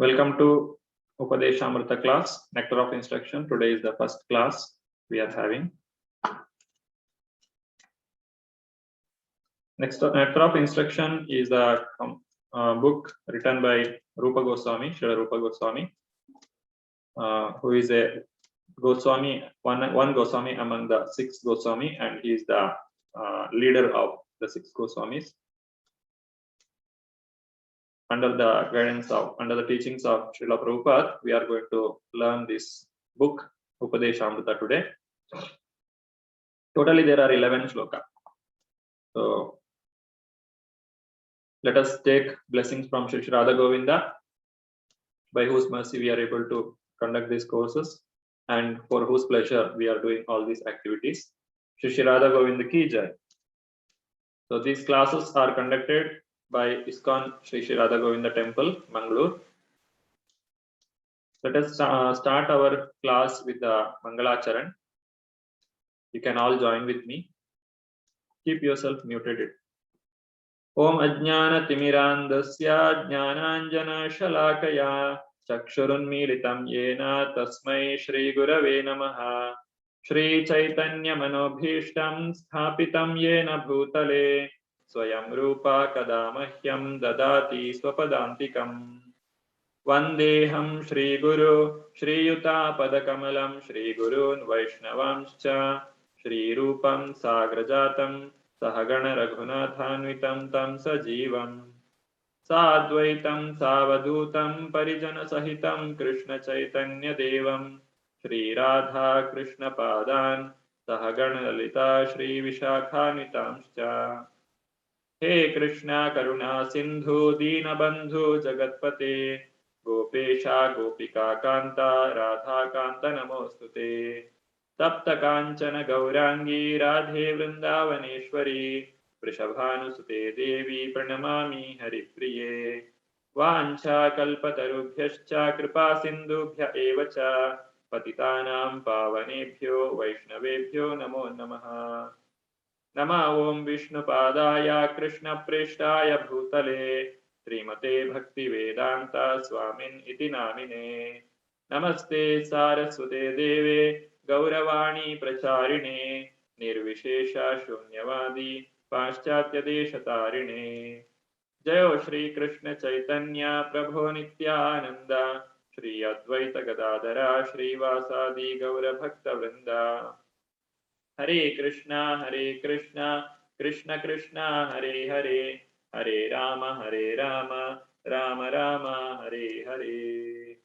Welcome to Upadeshamrita class, Nectar of Instruction. Today is the first class we are having. Next, Nectar of Instruction is a book written by Rupa Goswami, Srila Rupa Goswami, who is a Goswami, one Goswami among the six Goswami, and he is the leader of the six Goswamis. Under the teachings of Srila Prabhupada, we are going to learn this book, Upadeshamrita, today. Totally, there are 11 shloka. So, let us take blessings from Shri Radha Govinda, by whose mercy we are able to conduct these courses, and for whose pleasure we are doing all these activities. Shri Radha Govinda ki jai. So, these classes are conducted by ISKCON Shri Radha Govinda Temple, Mangalore. Let us start our class with the Mangalacharan. You can all join with me. Keep yourself muted. Om Ajnana Timirandasya Jnananjana Shalakaya Chakshurunmilitam Yena Tasmai Shri Gurave Namaha Shri Chaitanya Manobhishtam Sthapitam Yena Bhutale Swayam Rupa Kadamahyam Dadati Swapadantikam Vandeham Shri Guru Shri Yuta Padakamalam Shri Gurun Vaishnavamscha Shri Rupam Sagrajatam Sahagana Raghunathanvitam Tam Sajivam Sadvaitam Savadutam Parijana Sahitam Krishna Chaitanya Devam Shri Radha Krishna Padan Sahagana Lalita Shri Vishakhanvitamscha He Krishna Karuna Sindhu Dina Bandhu Jagatpate Gopesha Gopika Kanta Radha Kanta Namostute Tapta Kanchana Gaurangi Radhe Vrindavaneshwari Vrishabhanusute Devi Pranamami Haripriye Vancha Kalpatarubhyascha Kripa Sindhubhya Evacha Patitanam Pavanebhyo Vaishnavebhyo Namo Namaha Nama Om Vishnu Padaya Krishna Preshtaya Bhutale Srimate Bhakti Vedanta Swamin Iti Namine Namaste Saraswate Deve Gauravani Pracharine Nirvishesha Shunyavadi Paschatya Deshatarine Jayo Shri Krishna Chaitanya Prabho Nityananda Shri Advaita Gadadhara Shri Vasadi Gaura Bhakta Vrinda Hare Krishna Krishna Krishna Hare Hare Hare Rama Rama Rama Hare Hare.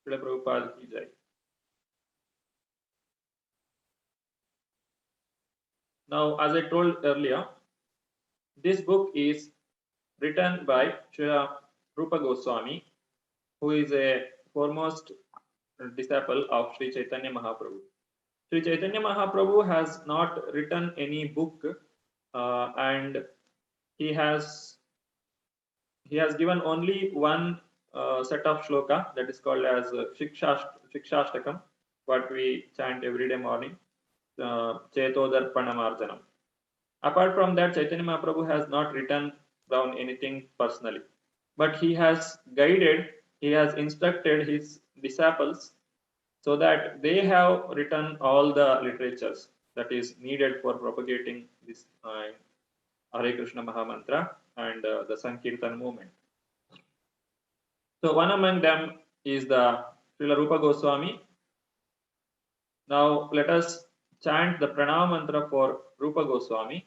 Srila Prabhupada ki jai. Now, as I told earlier, this book is written by Srila Rupa Goswami, who is a foremost disciple of Sri Chaitanya Mahaprabhu. Sri Chaitanya Mahaprabhu has not written any book, and he has given only one set of shloka, that is called as Shikshashtakam, what we chant every day morning, Chetodarpanamarjanam. Apart from that, Chaitanya Mahaprabhu has not written down anything personally, but he has instructed his disciples so that they have written all the literatures that is needed for propagating this Hare Krishna Mahamantra and the Sankirtan movement. So one among them is the Srila Rupa Goswami. Now let us chant the Pranam Mantra for Rupa Goswami.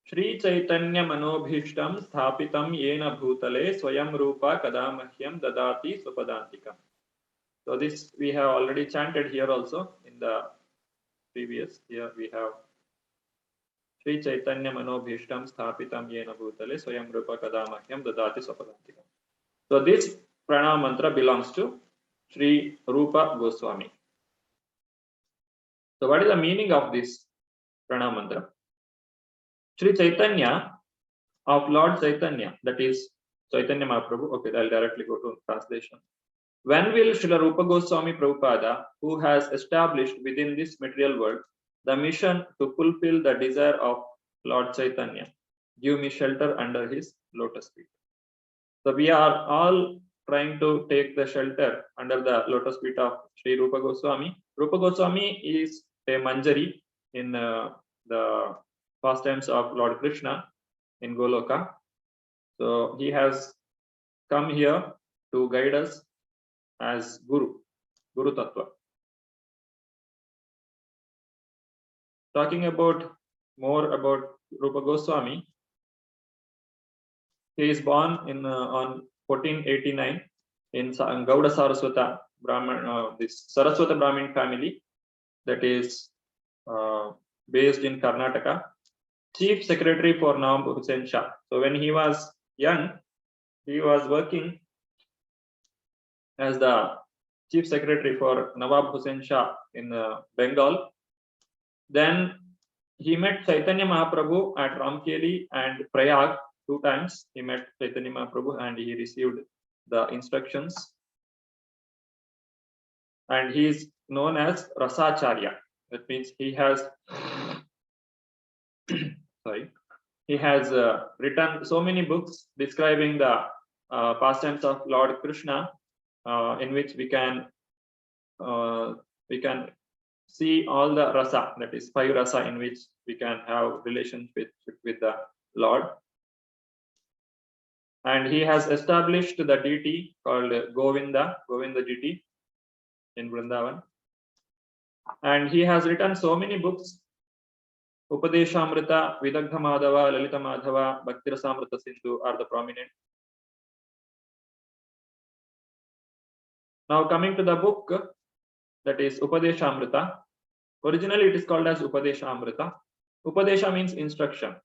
Shri Chaitanya Manobhishtam Sthapitam Yena Bhutale Swayam Rupa Kadamahyam Dadati Swapadantikam. So this we have already chanted here also in the previous. Here we have Shri Chaitanya Manobhishtam Sthapitam Yena Bhutale Swayam Rupa Kadamahyam Dadati Swapadantikam. So this Pranam Mantra belongs to Shri Rupa Goswami. So what is the meaning of this Pranam Mantra? Shri Chaitanya of Lord Chaitanya, that is Chaitanya Mahaprabhu. Okay, I'll directly go to translation. When will Srila Rupa Goswami Prabhupada, who has established within this material world the mission to fulfill the desire of Lord Chaitanya. Give me shelter under his lotus feet. So we are all trying to take the shelter under the lotus feet of Sri Rupa Goswami. Rupa Goswami is a Manjari in the pastimes of Lord Krishna in Goloka. So he has come here to guide us as Guru Tattva. Talking more about Rupa Goswami, he is born on 1489 in Gauda Saraswata Brahman, this Saraswata Brahmin family that is based in Karnataka. Chief Secretary for Nawab Hussain Shah. So when he was young, he was working as the Chief Secretary for Nawab Hussain Shah in Bengal. Then he met Chaitanya Mahaprabhu at Ramkeli and Prayag 2 times. He met Chaitanya Mahaprabhu and he received the instructions. And he is known as Rasacharya. That means he has he has written so many books describing the pastimes of Lord Krishna, in which we can see all the rasa, that is 5 rasa in which we can have relationship with the Lord. And he has established the deity called Govinda deity in Vrindavan. And he has written so many books. Upadeshamrita, Vidagdha Madhava, Lalita Madhava, Bhaktirasamrita Sindhu are the prominent. Now coming to the book, that is Upadeshamrita. Originally it is called as Upadeshamrita. Upadesha means instruction.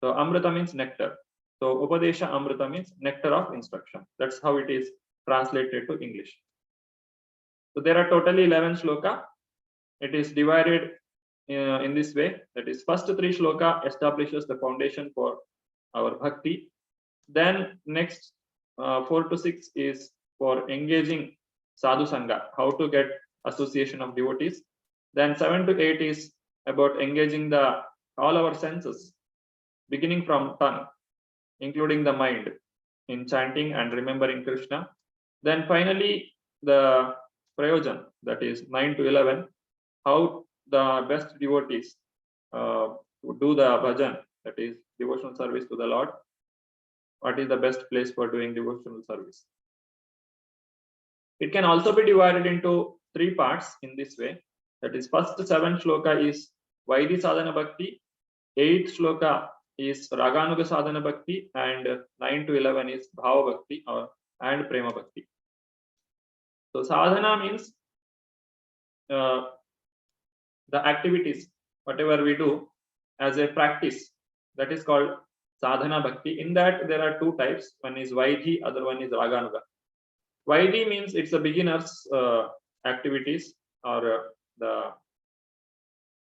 So Amrita means nectar. So Upadesha Amrita means nectar of instruction. That's how it is translated to English. So there are totally 11 shloka. It is divided in this way. That is, first 3 shloka establishes the foundation for our bhakti. Then next 4 to 6 is for engaging sadhu sangha, how to get association of devotees. Then 7 to 8 is about engaging all our senses, beginning from tongue, including the mind, in chanting and remembering Krishna. Then finally the prayojan, that is 9 to 11, how the best devotees do the bhajan, that is devotional service to the Lord. What is the best place for doing devotional service? It can also be divided into 3 parts in this way. That is, first 7 shloka is Vaidhi Sadhana Bhakti, 8th shloka is Raganuga Sadhana Bhakti, and 9 to 11 is Bhava Bhakti and Prema Bhakti. So sadhana means the activities, whatever we do as a practice, that is called sadhana bhakti. In that there are 2 types. One is Vaidhi, other one is Raganuga. Vaidhi means it's a beginner's activities or the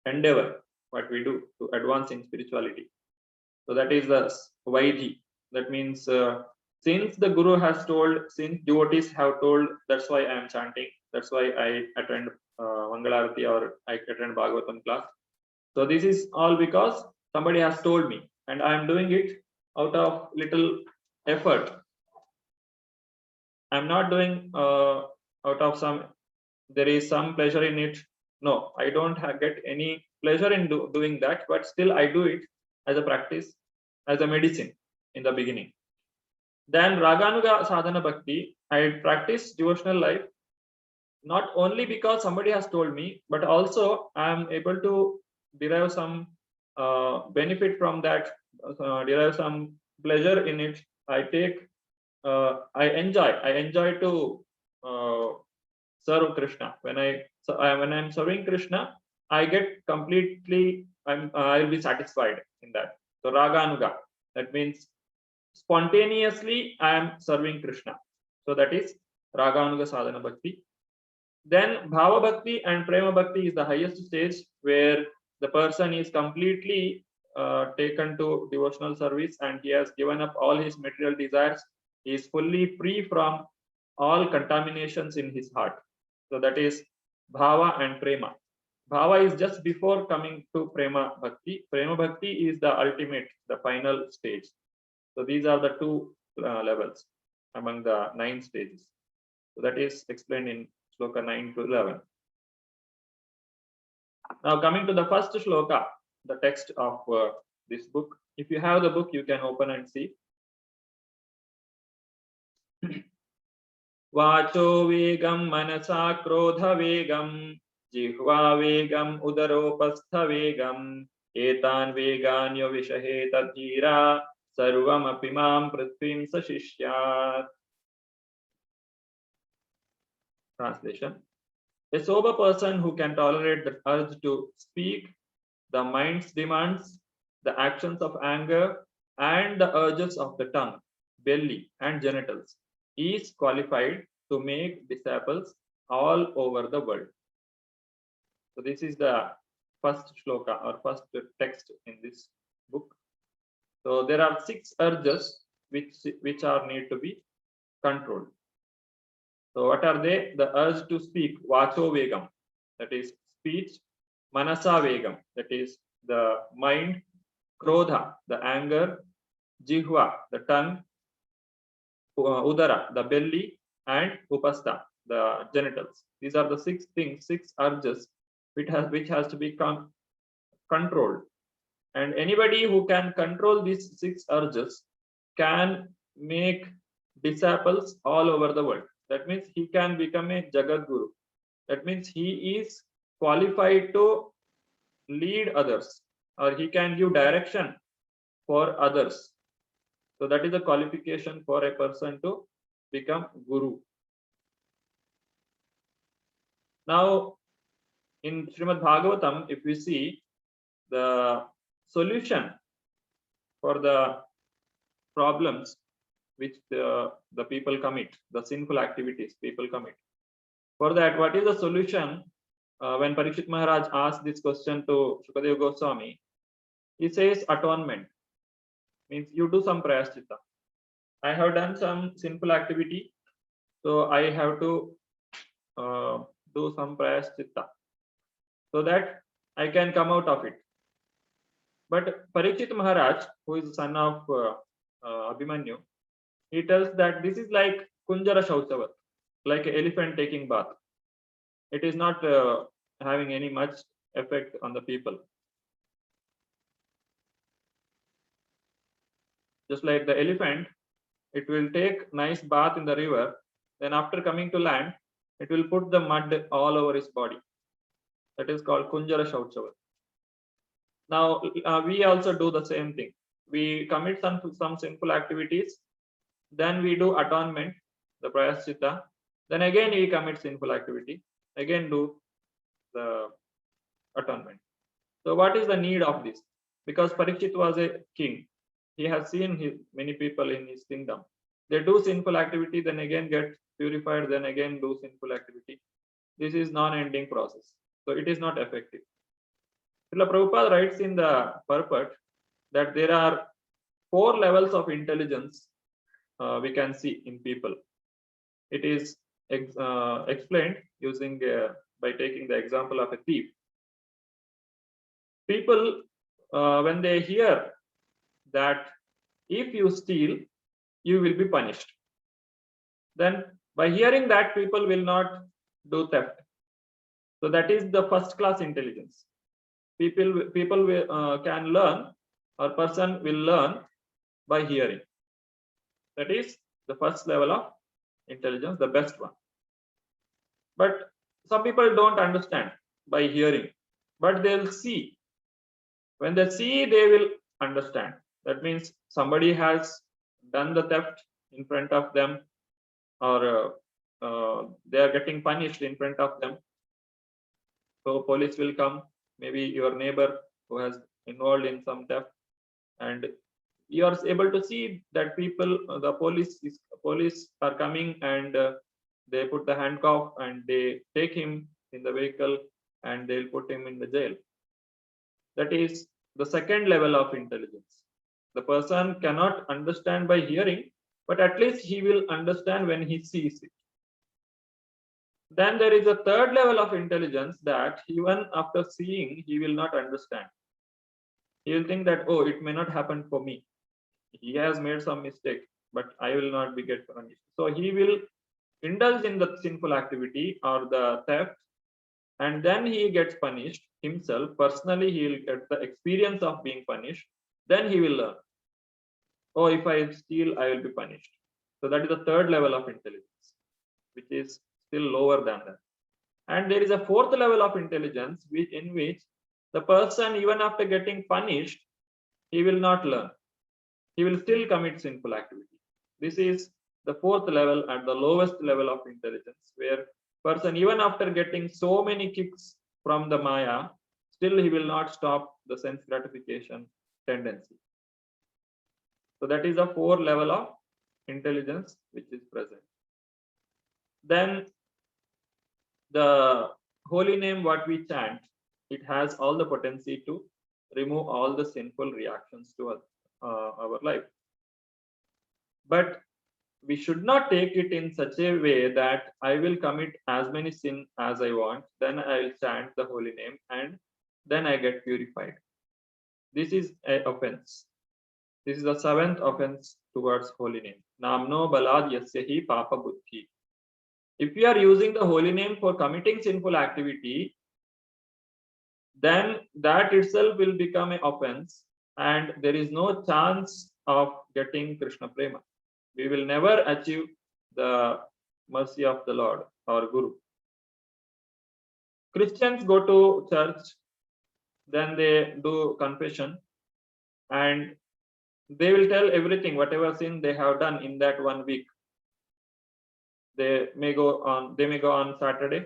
endeavor, what we do to advance in spirituality. So that is the Vaidhi. That means since the Guru has told, since devotees have told, that's why I am chanting, that's why I attend Mangalarati or I attend Bhagavatam class. So this is all because somebody has told me and I am doing it out of little effort. I'm not doing out of there is some pleasure in it. No, I don't get any pleasure in doing that, but still I do it as a practice, as a medicine in the beginning. Then Raganuga Sadhana Bhakti, I practice devotional life not only because somebody has told me, but also I am able to derive some benefit from that, derive some pleasure in it. I enjoy to serve Krishna. When I'm serving Krishna, I get completely, I'll be satisfied in that. So Raganuga, that means spontaneously I am serving Krishna. So that is Raganuga Sadhana Bhakti. Then Bhava Bhakti and Prema Bhakti is the highest stage, where the person is completely taken to devotional service and he has given up all his material desires. He is fully free from all contaminations in his heart. So that is Bhava and Prema. Bhava is just before coming to Prema Bhakti. Prema Bhakti is the ultimate, the final stage. So these are the two levels among the 9 stages. So that is explained in Shloka 9 to 11. Now coming to the first shloka, the text of this book. If you have the book, you can open and see. Vacho vegam manasa krodha vegam jihva vegam udaropastha vegam etan veganyo vishahe tadhira sarvam apimam prithvim sashishyat. Translation. A sober person who can tolerate the urge to speak, the mind's demands, the actions of anger, and the urges of the tongue, belly, and genitals is qualified to make disciples all over the world. So this is the first shloka or first text in this book. So there are 6 urges which are need to be controlled. So what are they? The urge to speak, vacho vegam, that is speech, manasa vegam, that is the mind, krodha, the anger, jihva, the tongue, udara, the belly, and upastha, the genitals. These are the 6 things, 6 urges which has to be controlled. And anybody who can control these 6 urges can make disciples all over the world. That means he can become a Jagat Guru. That means he is qualified to lead others, or he can give direction for others. So that is a qualification for a person to become Guru. Now, in Srimad Bhagavatam, if we see the solution for the problems which the people commit, the sinful activities people commit. For that, what is the solution? When Parikshit Maharaj asked this question to Shukadeva Goswami, he says atonement. Means you do some prayaschitta. I have done some sinful activity, so I have to do some prayaschitta so that I can come out of it. But Parikshit Maharaj, who is the son of Abhimanyu, he tells that this is like Kunjara Shauchavat, like an elephant taking bath. It is not having any much effect on the people. Just like the elephant, it will take nice bath in the river. Then after coming to land, it will put the mud all over his body. That is called Kunjara Shauchavat. Now we also do the same thing. We commit some sinful activities, then we do atonement, the prayaschitta. Then again we commit sinful activity, again do the atonement. So what is the need of this? Because Parikshit was a king, he has seen many people in his kingdom. They do sinful activity, then again get purified, then again do sinful activity. This is non-ending process, so it is not effective. Srila Prabhupada writes in the purport that there are 4 levels of intelligence we can see in people. It is explained using by taking the example of a thief. People, when they hear that if you steal, you will be punished, then by hearing that, people will not do theft. So that is the first class intelligence. People can learn, or person will learn by hearing. That is the first level of intelligence, the best one. But some people don't understand by hearing, but they'll see. When they see, they will understand. That means somebody has done the theft in front of them, or they are getting punished in front of them. So police will come, maybe your neighbor who has involved in some theft, and you are able to see that people, the police are coming, and they put the handcuff and they take him in the vehicle and they'll put him in the jail. That is the second level of intelligence. The person cannot understand by hearing, but at least he will understand when he sees it. Then there is a third level of intelligence that even after seeing, he will not understand. He will think that, oh, it may not happen for me. He has made some mistake, but I will not be get punished. So he will indulge in the sinful activity or the theft, and then he gets punished himself. Personally, he will get the experience of being punished. Then he will learn, oh, if I steal, I will be punished. So that is the third level of intelligence, which is still lower than that. And there is a fourth level of intelligence in which the person, even after getting punished, he will not learn. He will still commit sinful activity. This is the fourth level, at the lowest level of intelligence, where person, even after getting so many kicks from the Maya, still he will not stop the sense gratification tendency. So that is the fourth level of intelligence which is present. Then the holy name what we chant, it has all the potency to remove all the sinful reactions to our life. But we should not take it in such a way that I will commit as many sins as I want, then I will chant the holy name and then I get purified. This is an offense. This is the seventh offense towards holy name. Namno balad yasyahi papa buddhi. If we are using the holy name for committing sinful activity, then that itself will become an offense and there is no chance of getting Krishna Prema. We will never achieve the mercy of the Lord or Guru. Christians go to church, then they do confession and they will tell everything, whatever sin they have done in that 1 week. They may go on Saturday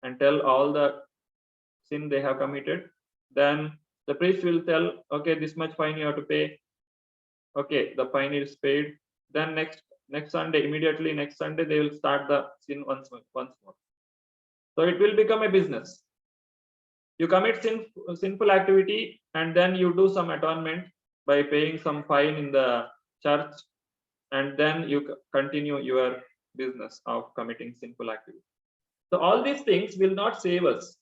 and tell all the sin they have committed. Then the priest will tell, okay, this much fine you have to pay. Okay, the fine is paid. Then next Sunday, immediately next Sunday, they will start the sin once more. So it will become a business. You commit sinful activity and then you do some atonement by paying some fine in the church, and then you continue your business of committing sinful activity. So all these things will not save us.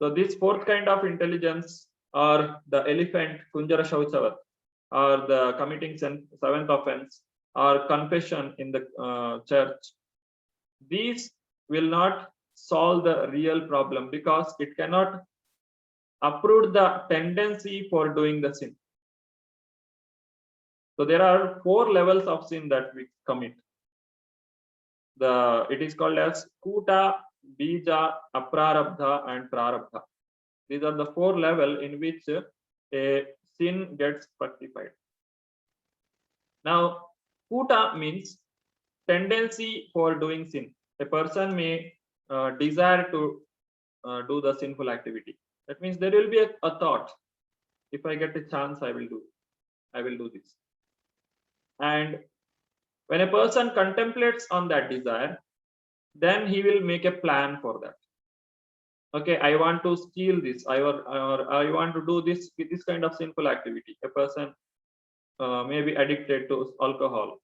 So this fourth kind of intelligence, or the elephant Kunjara Shauchavat, or the committing seventh offense, or confession in the church, these will not solve the real problem because it cannot uproot the tendency for doing the sin. So there are 4 levels of sin that we commit. It is called as Kuta, Bija, Aprarabdha and Prarabdha. These are the 4 levels in which a sin gets fructified. Now, Kuta means tendency for doing sin. A person may desire to do the sinful activity. That means there will be a thought. If I get a chance, I will do this. And when a person contemplates on that desire, then he will make a plan for that. Okay, I want to steal this, or I want to do this kind of sinful activity. A person may be addicted to alcohol.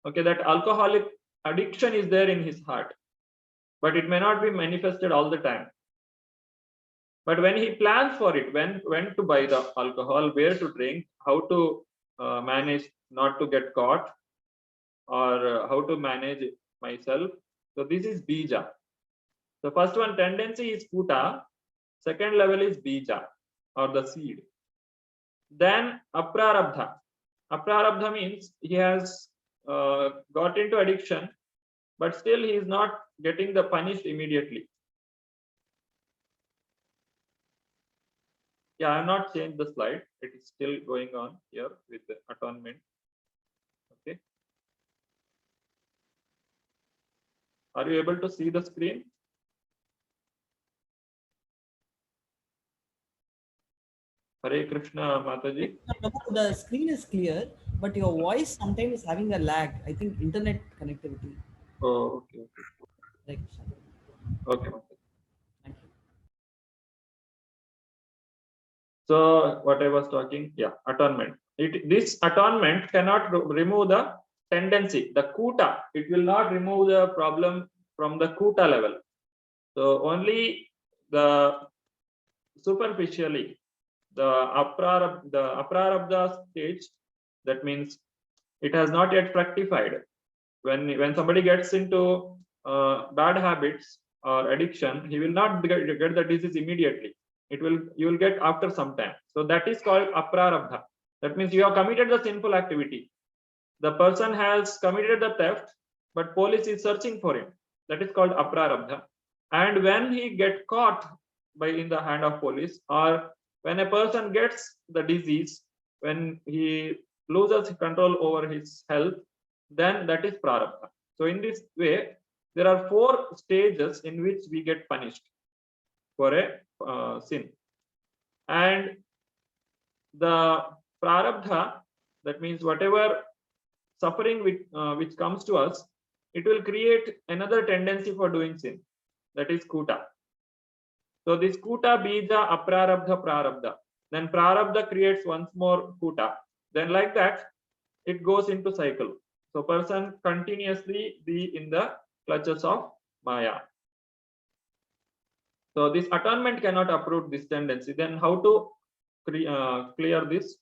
Okay, that alcoholic addiction is there in his heart, but it may not be manifested all the time. But when he plans for it, when to buy the alcohol, where to drink, how to manage not to get caught, or how to manage myself. So this is bija. The first one, tendency, is Kuta. Second level is bija, or the seed. Then aprarabdha. Aprarabdha means he has got into addiction, but still he is not getting the punished immediately. Yeah, I have not changed the slide. It is still going on here with the atonement. Okay. Are you able to see the screen? Hare Krishna, Mataji. The screen is clear, but your voice sometimes is having a lag. I think internet connectivity. Oh, okay. Like, Okay. thank you. So what I was talking, yeah, atonement. This atonement cannot remove the tendency, the kuta. It will not remove the problem from the kuta level. So only the superficially the aprarabdha stage, that means it has not yet fructified. When somebody gets into bad habits or addiction, he will not get the disease immediately. You will get after some time. So that is called aprarabdha. That means you have committed the sinful activity. The person has committed the theft, but police is searching for him. That is called aprarabdha. And when he get caught in the hand of police, or when a person gets the disease, when he loses control over his health, then that is prarabdha. So in this way, there are 4 stages in which we get punished for a sin. And the prarabdha, that means whatever suffering which comes to us, it will create another tendency for doing sin, that is kuta. So this kuta bija aprarabdha prarabdha, then prarabdha creates once more kuta, then like that it goes into cycle. So person continuously be in the clutches of maya. So this atonement cannot uproot this tendency. Then how to clear this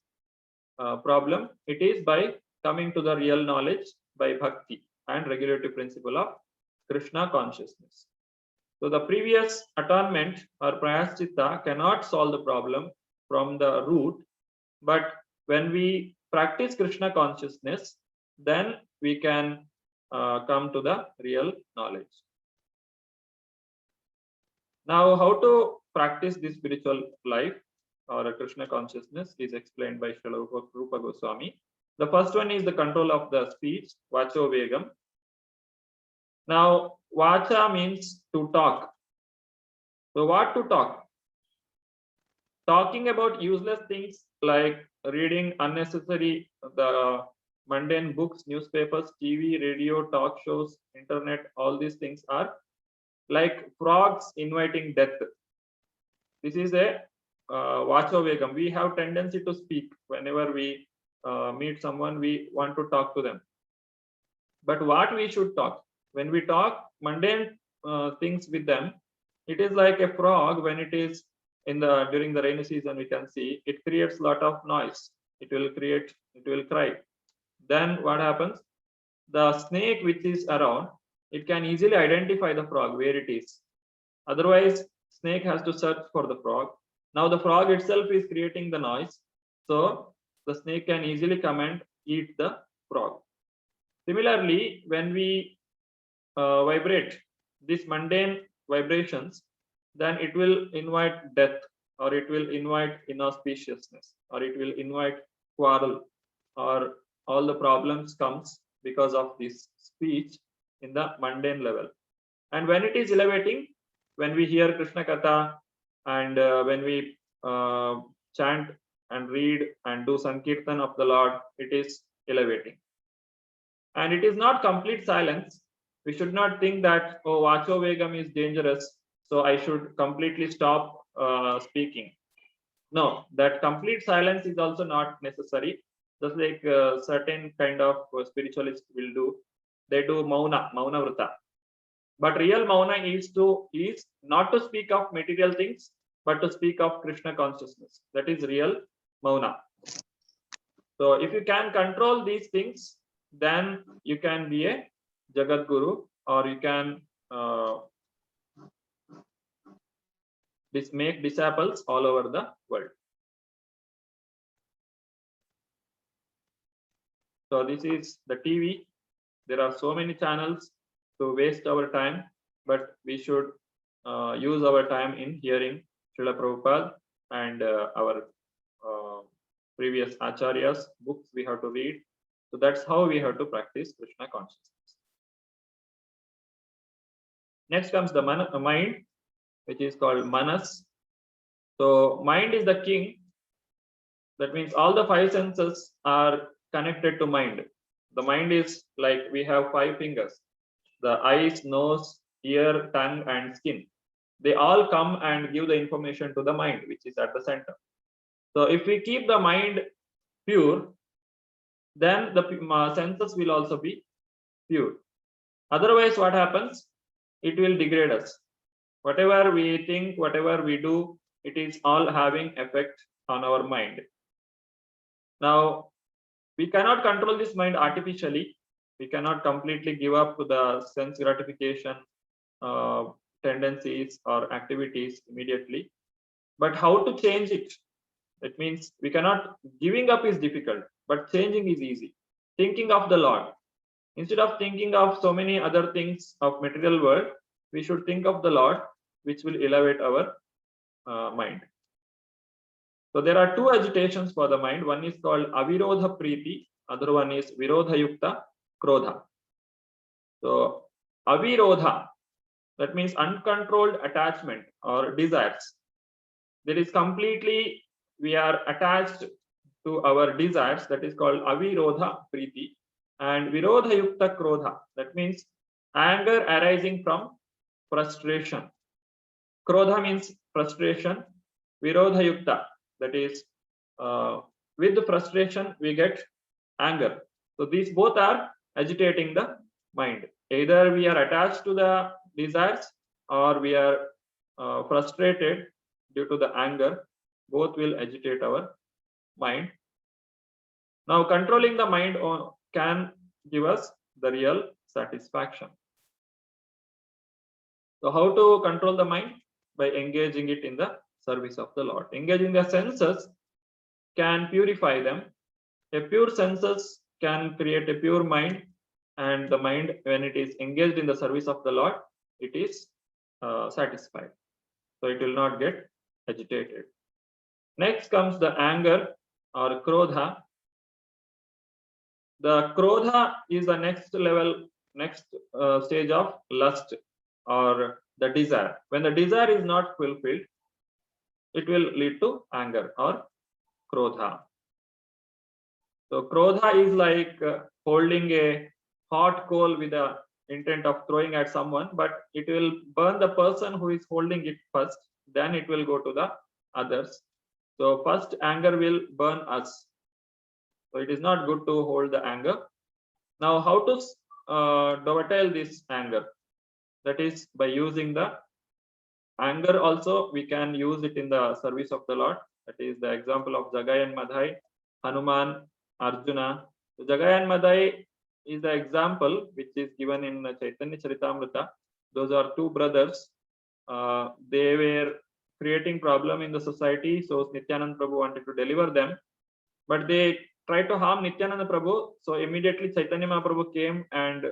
problem? It is by coming to the real knowledge by bhakti and regulative principle of Krishna consciousness. So the previous atonement or prayaschitta cannot solve the problem from the root, but when we practice Krishna consciousness, then we can come to the real knowledge. Now, how to practice this spiritual life or Krishna consciousness is explained by Srila Rupa Goswami. The first one is the control of the speech, vacho vegam. Now, vacha means to talk. So what to talk? Talking about useless things like reading unnecessary, the mundane books, newspapers, TV, radio, talk shows, internet, all these things are like frogs inviting death. This is a vacho vegam. We have tendency to speak whenever we meet someone, we want to talk to them. But what we should talk? When we talk mundane things with them, it is like a frog. When it is during the rainy season, we can see it creates a lot of noise. It will cry. Then what happens? The snake which is around, it can easily identify the frog where it is. Otherwise, snake has to search for the frog. Now the frog itself is creating the noise, so the snake can easily come and eat the frog. Similarly, when we vibrate these mundane vibrations, then it will invite death, or it will invite inauspiciousness, or it will invite quarrel, or all the problems comes because of this speech in the mundane level. And when it is elevating, when we hear Krishna Katha and when we chant and read and do Sankirtan of the Lord, it is elevating. And it is not complete silence. We should not think that, oh, vacho vegam is dangerous, so I should completely stop speaking. No, that complete silence is also not necessary. Just like certain kind of spiritualists will do, they do mauna vrata. But real mauna is not to speak of material things, but to speak of Krishna consciousness. That is real mauna. So if you can control these things, then you can be a Jagat Guru, or you can make disciples all over the world. So this is the TV. There are so many channels to waste our time, but we should use our time in hearing Srila Prabhupada and our previous acharyas books we have to read. So that's how we have to practice Krishna consciousness. Next comes the mind, which is called manas. So mind is the king. That means all the 5 senses are connected to mind. The mind is like we have 5 fingers: the eyes, nose, ear, tongue, and skin. They all come and give the information to the mind, which is at the center. So if we keep the mind pure, then the senses will also be pure. Otherwise, what happens? it will degrade us. Whatever we think, whatever we do, it is all having effect on our mind. Now, we cannot control this mind artificially. We cannot completely give up the sense gratification tendencies or activities immediately. But how to change it? That means we cannot, giving up is difficult, but changing is easy. Thinking of the Lord. Instead of thinking of so many other things of material world, we should think of the Lord, which will elevate our mind. So there are two agitations for the mind. One is called avirodha priti, other one is virodha yukta krodha. So avirodha, that means uncontrolled attachment or desires. There is completely, we are attached to our desires, that is called avirodha priti. And virodha yukta krodha, that means anger arising from frustration. Krodha means frustration. Virodha yukta, that is with the frustration we get anger. So these both are agitating the mind. Either we are attached to the desires or we are frustrated due to the anger. Both will agitate our mind. Now controlling the mind can give us the real satisfaction. So how to control the mind? By engaging it in the service of the Lord. Engaging the senses can purify them. A pure senses can create a pure mind, and the mind, when it is engaged in the service of the Lord, it is satisfied. So it will not get agitated. Next comes the anger or krodha. The krodha is the next level, next stage of lust or the desire. When the desire is not fulfilled, it will lead to anger or krodha. So krodha is like holding a hot coal with the intent of throwing at someone, but it will burn the person who is holding it first, then it will go to the others. So first anger will burn us. So it is not good to hold the anger. Now how to dovetail this anger? That is by using the anger also, we can use it in the service of the Lord. That is the example of Jagai and Madhai, Hanuman, Arjuna. So Jagai and Madhai is the example which is given in Chaitanya Charitamrita. Those are two brothers. They were creating problem in the society, so Nityananda Prabhu wanted to deliver them, but they tried to harm Nityananda Prabhu. So immediately Chaitanya Mahaprabhu came and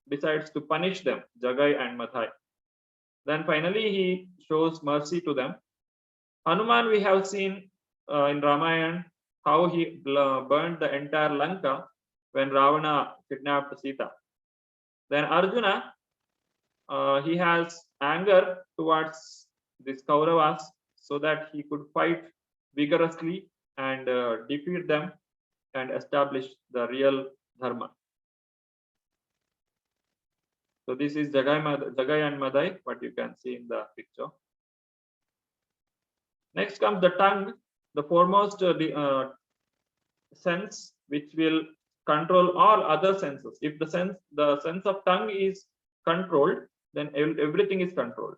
decides to punish them, Jagai and Madhai. Then finally he shows mercy to them. Hanuman, we have seen in Ramayana how he burned the entire Lanka when Ravana kidnapped Sita. Then Arjuna, he has anger towards these Kauravas so that he could fight vigorously and defeat them and establish the real dharma. So this is Jagai and Madhai, what you can see in the picture. Next comes the tongue, the foremost sense which will control all other senses. If the sense of tongue is controlled, then everything is controlled.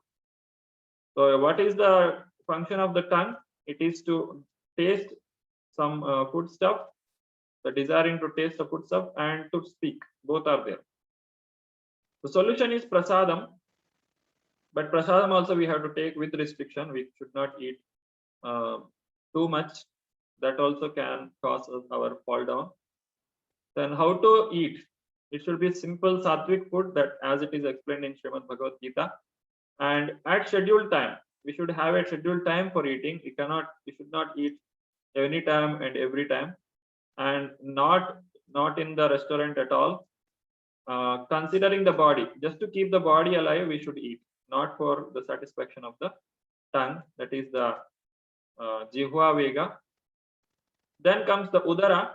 So what is the function of the tongue? It is to taste some food stuff, the desiring to taste the food stuff, and to speak. Both are there. The solution is prasadam, but prasadam also we have to take with restriction. We should not eat too much. That also can cause our fall down. Then how to eat? It should be simple sattvic food, that as it is explained in Srimad Bhagavad Gita. And at scheduled time, we should have a scheduled time for eating. We should not eat any time and every time, and not in the restaurant at all. Considering the body, just to keep the body alive, we should eat, not for the satisfaction of the tongue. That is the jihva vega. Then comes the udara,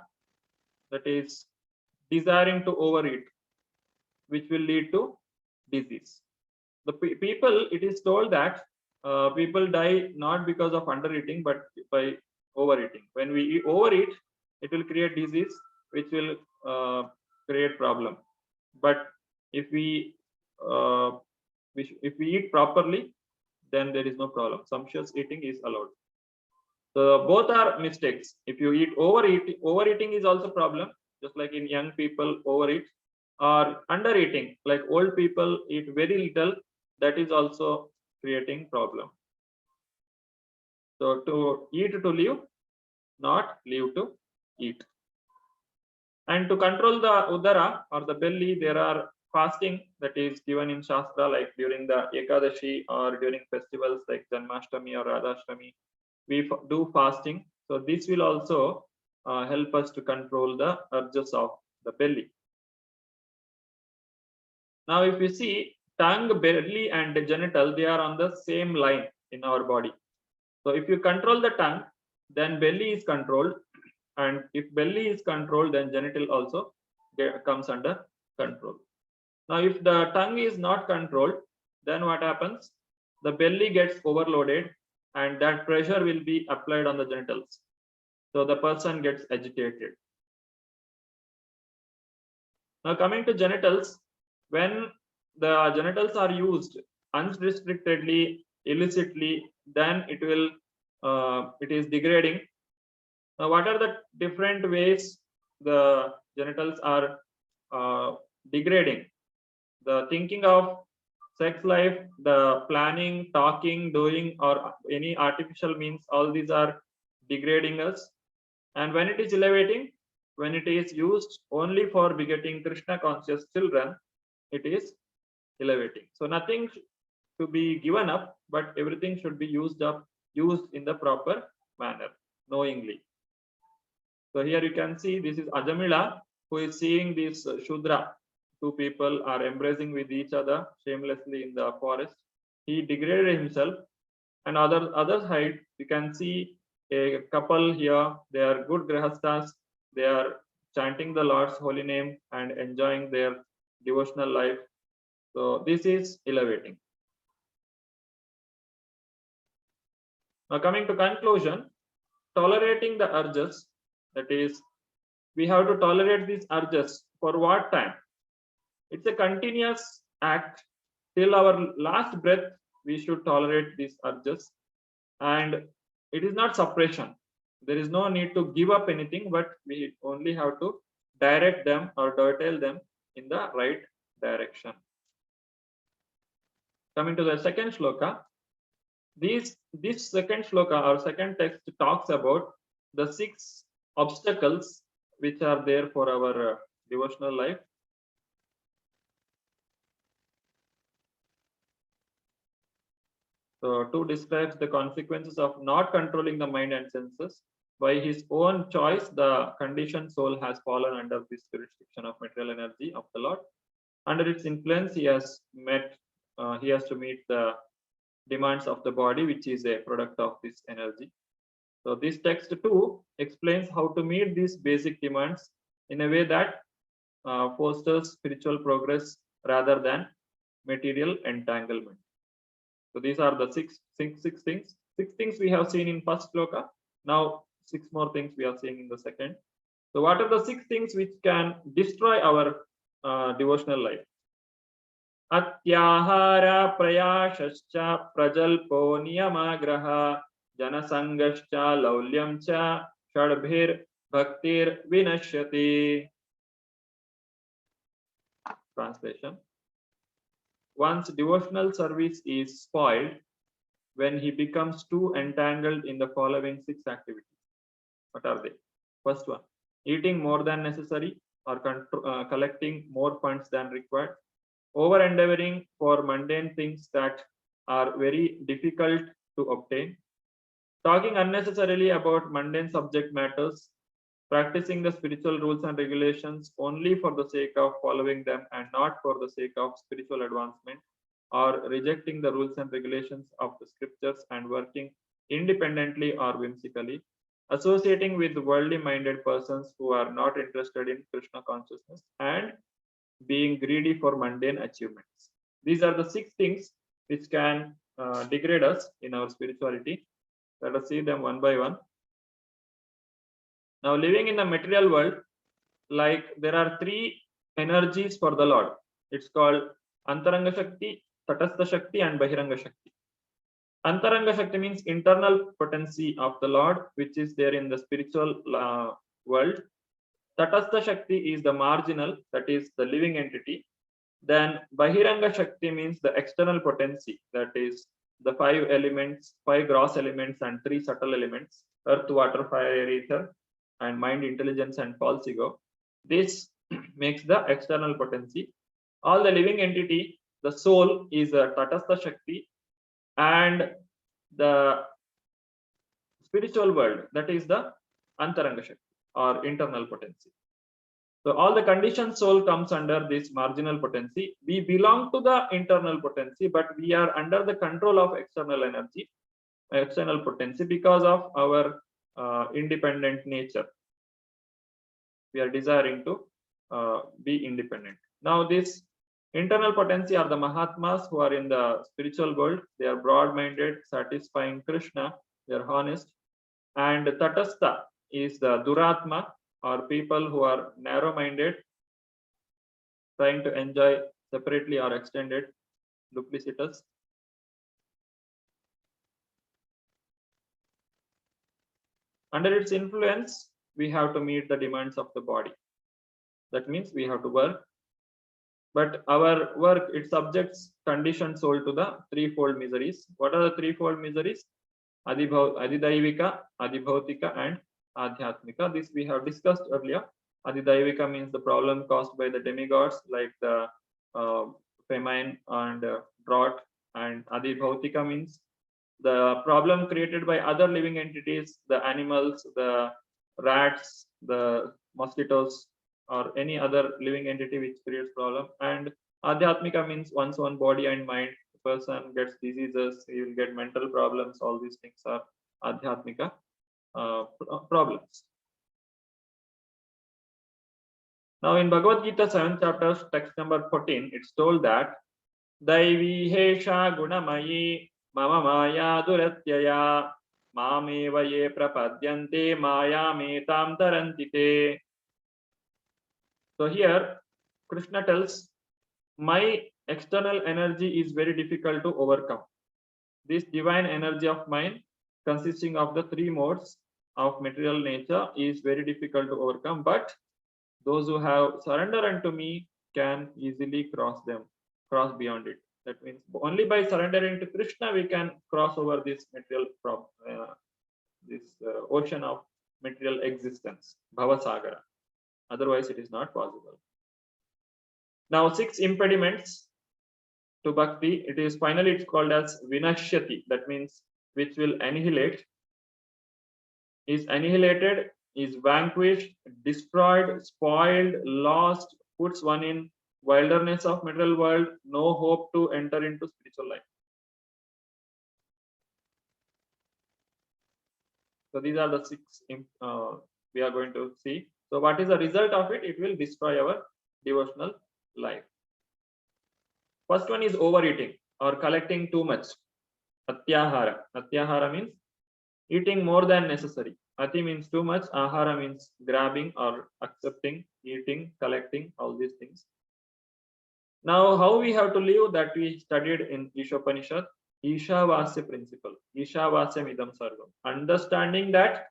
that is desiring to overeat, which will lead to disease. The people, it is told that people die not because of undereating, but by overeating. When we overeat, it will create disease, which will create problem. But if we if we eat properly, then there is no problem. Sumptuous eating is allowed. So both are mistakes. If you eat overeating is also problem, just like in young people overeat, or undereating, like old people eat very little, that is also creating problem. So to eat to live, not live to eat. And to control the udara or the belly, there are fasting that is given in Shastra, like during the Ekadashi or during festivals like Janmashtami or Radhashtami. We do fasting. So this will also help us to control the urges of the belly. Now, if you see tongue, belly, and genital, they are on the same line in our body. So if you control the tongue, then belly is controlled, and if belly is controlled, then genital also comes under control. Now, if the tongue is not controlled, then what happens? The belly gets overloaded, and that pressure will be applied on the genitals. So the person gets agitated. Now, coming to genitals, when the genitals are used unrestrictedly, illicitly, then it is degrading. Now, what are the different ways the genitals are degrading? The thinking of sex life, the planning, talking, doing, or any artificial means, all these are degrading us. And when it is elevating, when it is used only for begetting Krishna conscious children, it is elevating. So nothing to be given up, but everything should be used in the proper manner, knowingly. So here you can see this is Ajamila who is seeing this Shudra. Two people are embracing with each other shamelessly in the forest. He degraded himself. And other side, you can see a couple here. They are good grahastas. They are chanting the Lord's holy name and enjoying their devotional life. So this is elevating. Now coming to conclusion, tolerating the urges, that is, we have to tolerate these urges for what time? It's a continuous act. Till our last breath, we should tolerate these urges. And it is not suppression. There is no need to give up anything, but we only have to direct them or detail them in the right direction. Coming to the second shloka, this second shloka or second text talks about the 6 obstacles which are there for our devotional life. So 2 describes the consequences of not controlling the mind and senses. By his own choice, the conditioned soul has fallen under this restriction of material energy of the Lord. Under its influence, he has to meet the demands of the body, which is a product of this energy. So this text too explains how to meet these basic demands in a way that fosters spiritual progress rather than material entanglement. So these are the six things. 6 things we have seen in first shloka. Now 6 more things we are seeing in the second. So what are the 6 things which can destroy our devotional life? Atyahara prayashascha prajalpo niyamagraha janasangascha laulyamcha shadbhir bhaktir vinashyati. Translation: one's devotional service is spoiled when he becomes too entangled in the following 6 activities. What are they? First one, eating more than necessary or collecting more funds than required, over endeavoring for mundane things that are very difficult to obtain, talking unnecessarily about mundane subject matters, practicing the spiritual rules and regulations only for the sake of following them and not for the sake of spiritual advancement, or rejecting the rules and regulations of the scriptures and working independently or whimsically, associating with worldly minded persons who are not interested in Krishna consciousness, and being greedy for mundane achievements. These are the 6 things which can degrade us in our spirituality. Let us see them one by one. Now, living in the material world, like there are 3 energies for the Lord. It's called Antaranga Shakti, Tatastha Shakti, and Bahiranga Shakti. Antaranga Shakti means internal potency of the Lord, which is there in the spiritual world. Tatastha Shakti is the marginal, that is the living entity. Then Bahiranga Shakti means the external potency, that is the 5 elements, 5 gross elements, and 3 subtle elements: earth, water, fire, air, ether, and mind, intelligence, and false ego. This makes the external potency. All the living entity, the soul, is a Tatastha Shakti, and the spiritual world, that is the Antaranga Shakti or internal potency. So all the conditioned soul comes under this marginal potency. We belong to the internal potency, but we are under the control of external energy, external potency, because of our independent nature. We are desiring to be independent. Now this internal potency are the Mahatmas who are in the spiritual world. They are broad-minded, satisfying Krishna. They are honest. And Tatastha is the Duratma, or people who are narrow-minded, trying to enjoy separately or extended, duplicitous. Under its influence, we have to meet the demands of the body. That means we have to work. But our work, it subjects conditioned soul to the threefold miseries. What are the threefold miseries? Adidaivika, Adibhautika, and Adhyatmika. This we have discussed earlier. Adidaivika means the problem caused by the demigods, like the famine and drought. And Adibhautika means the problem created by other living entities, the animals, the rats, the mosquitoes, or any other living entity which creates problem. And Adhyatmika means one's own body and mind. The person gets diseases, he will get mental problems. All these things are Adhyatmika problems. Now in Bhagavad Gita 7th chapter, text number 14, it's told that Daivi Hesha Gunamayi Mama Maya Duratyaya Mameva Ye Prapadyante Maya Metam Tarantite. So here Krishna tells, my external energy is very difficult to overcome. This divine energy of mine, consisting of the 3 modes of material nature, is very difficult to overcome, but those who have surrendered unto me can easily cross beyond it. That means only by surrendering to Krishna we can cross over this material ocean of material existence, Bhavasagara. Otherwise it is not possible. Now 6 impediments to bhakti. It is finally it's called as vinashyati. That means which will annihilate, is annihilated, is vanquished, destroyed, spoiled, lost, puts one in wilderness of material world, no hope to enter into spiritual life. So these are the 6 we are going to see. So what is the result of it? It will destroy our devotional life. First one is overeating or collecting too much. Atyahara. Atyahara means eating more than necessary. Ati means too much. Ahara means grabbing or accepting, eating, collecting, all these things. Now, how we have to live, that we studied in Ishopanishad, Ishavasya principle. Ishavasya idam sarvam. Understanding that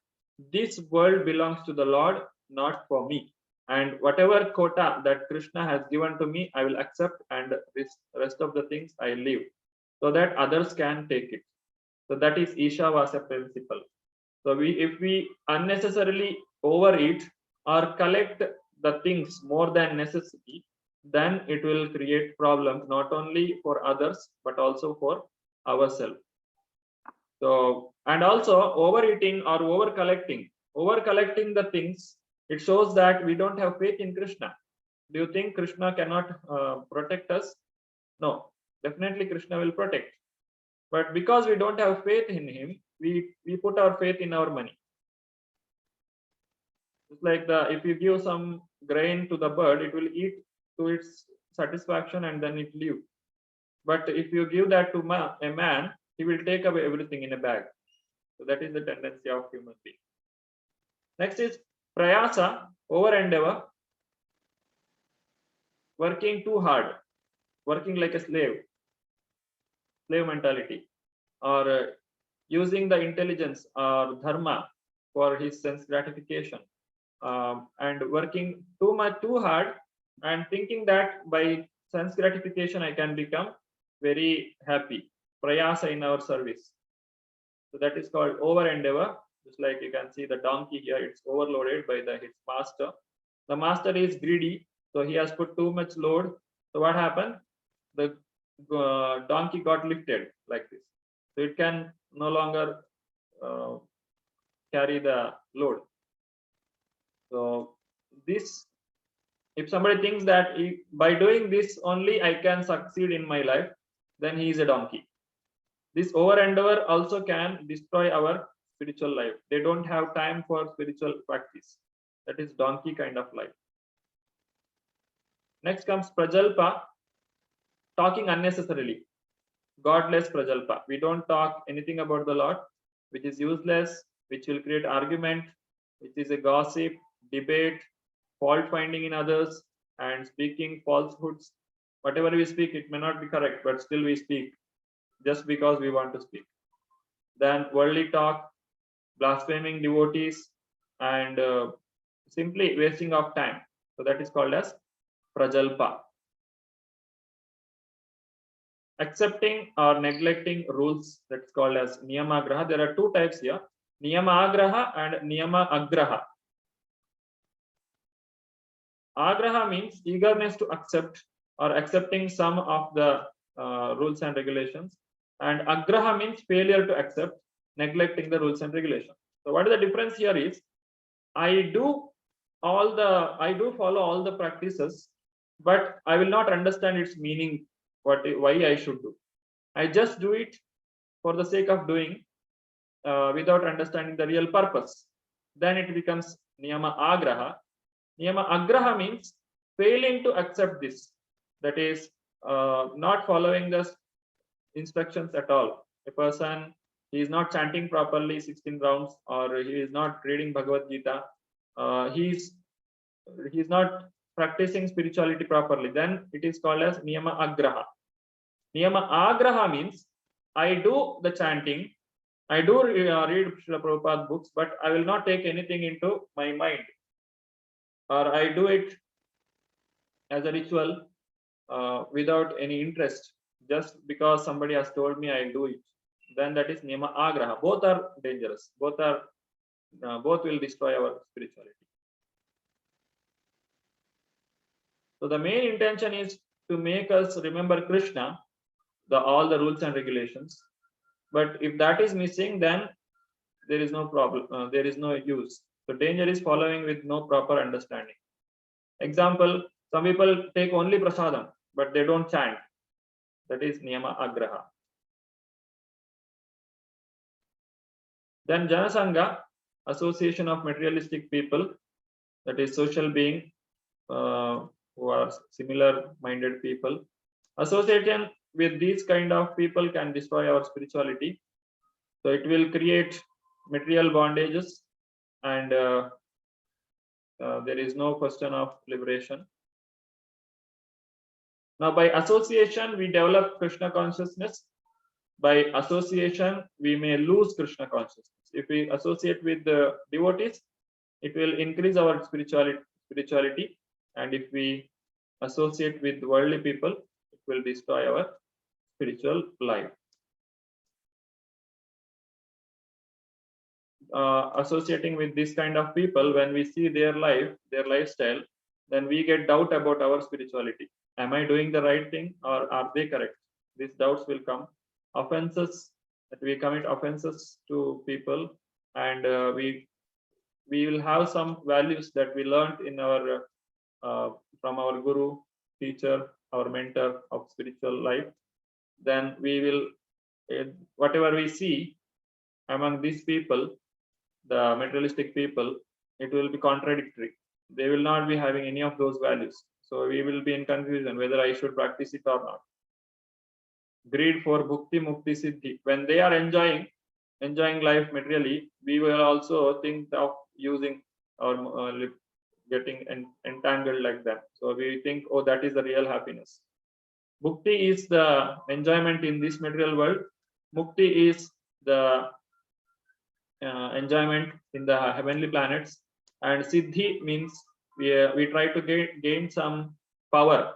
this world belongs to the Lord, not for me. And whatever quota that Krishna has given to me, I will accept, and this rest of the things I leave, so that others can take it. So that is Ishavasya principle. So if we unnecessarily overeat or collect the things more than necessity, then it will create problems not only for others but also for ourselves. So, and also overeating or over collecting the things, it shows that we don't have faith in Krishna. Do you think Krishna cannot protect us? No, definitely Krishna will protect. But because we don't have faith in him, we put our faith in our money. It's like if you give some grain to the bird, it will eat to its satisfaction and then it leave. But if you give that to a man, he will take away everything in a bag. So that is the tendency of human being. Next is prayasa, over endeavor, working too hard. working like a slave mentality, or using the intelligence or dharma for his sense gratification, and working too hard, and thinking that by sense gratification I can become very happy. Prayasa in our service. So that is called over endeavor. Just like you can see the donkey here, it's overloaded by its master. The master is greedy, so he has put too much load. So what happened? The donkey got lifted like this. So it can no longer carry the load. So this, if somebody thinks that by doing this only I can succeed in my life, then he is a donkey. This over endeavor also can destroy our spiritual life. They don't have time for spiritual practice. That is donkey kind of life. Next comes prajalpa, talking unnecessarily. Godless prajalpa. We don't talk anything about the Lord, which is useless, which will create argument, which is a gossip, debate, fault finding in others, and speaking falsehoods. Whatever we speak, it may not be correct, but still we speak just because we want to speak. Then worldly talk, blaspheming devotees, and simply wasting of time. So that is called as prajalpa. Accepting or neglecting rules, that's called as niyamagraha. There are two types here, niyamagraha and niyama agraha. Agraha means eagerness to accept or accepting some of the rules and regulations, and agraha means failure to accept, neglecting the rules and regulations. So what is the difference here is, I do follow all the practices, but I will not understand its meaning, why I should do. I just do it for the sake of doing, without understanding the real purpose. Then it becomes niyama agraha. Niyama agraha means failing to accept this. That is, not following the instructions at all. A person, he is not chanting properly 16 rounds, or he is not reading Bhagavad Gita. He is not practicing spirituality properly. Then it is called as niyama agraha. Niyama agraha means I do the chanting, I do read Srila Prabhupada books, but I will not take anything into my mind, or I do it as a ritual without any interest, just because somebody has told me I'll do it. Then that is niyama agraha. Both are dangerous. Both will destroy our spirituality. So the main intention is to make us remember Krishna, all the rules and regulations. But if that is missing, then there is no problem. There is no use. So danger is following with no proper understanding. Example: some people take only prasadam, but they don't chant. That is niyama agraha. Then Janasangha, association of materialistic people, that is social being who are similar minded people. Association with these kind of people can destroy our spirituality. So it will create material bondages, and there is no question of liberation. Now, by association, we develop Krishna consciousness. By association, we may lose Krishna consciousness. If we associate with the devotees, it will increase our spirituality. And if we associate with worldly people, it will destroy our spiritual life. Associating with this kind of people, when we see their life, their lifestyle, then we get doubt about our spirituality. Am I doing the right thing, or are they correct? These doubts will come. Offenses, that we commit offenses to people, and we will have some values that we learned in our from our guru, teacher, our mentor of spiritual life. Then we will, whatever we see among these people, the materialistic people, it will be contradictory. They will not be having any of those values. So we will be in confusion whether I should practice it or not. Greed for bhukti, mukti, siddhi. When they are enjoying life materially, we will also think of using or getting entangled like that. So we think, oh, that is the real happiness. Bhukti is the enjoyment in this material world. Mukti is the enjoyment in the heavenly planets. And Siddhi means we try to gain some power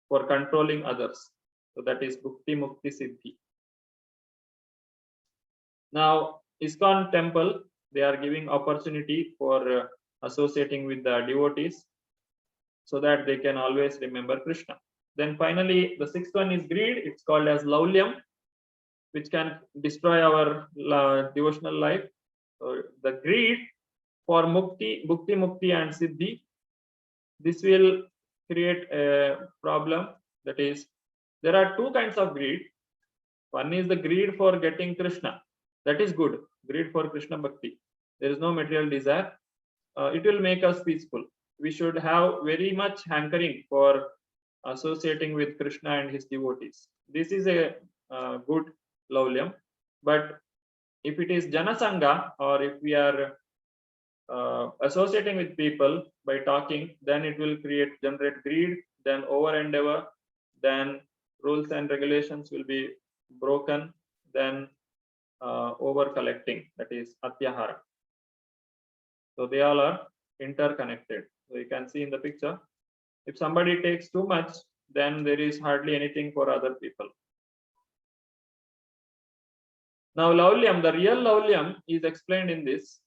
for controlling others. So that is Bhukti, Mukti, Siddhi. Now, ISKCON temple, they are giving opportunity for associating with the devotees so that they can always remember Krishna. Then finally, the sixth one is greed. It's called as Laulyam, which can destroy our devotional life. So the greed for Mukti, Bhukti, Mukti and Siddhi, this will create a problem. That is, there are two kinds of greed. One is the greed for getting Krishna. That is good. Greed for Krishna Bhakti. There is no material desire. It will make us peaceful. We should have very much hankering for associating with Krishna and his devotees. This is a good laulyam. But if it is Janasanga, or if we are associating with people by talking, then it will generate greed, then over endeavor, then rules and regulations will be broken, then over collecting, that is atyahara. So they all are interconnected. So you can see in the picture, if somebody takes too much, then there is hardly anything for other people. Now Laulyam, the real Laulyam is explained in this.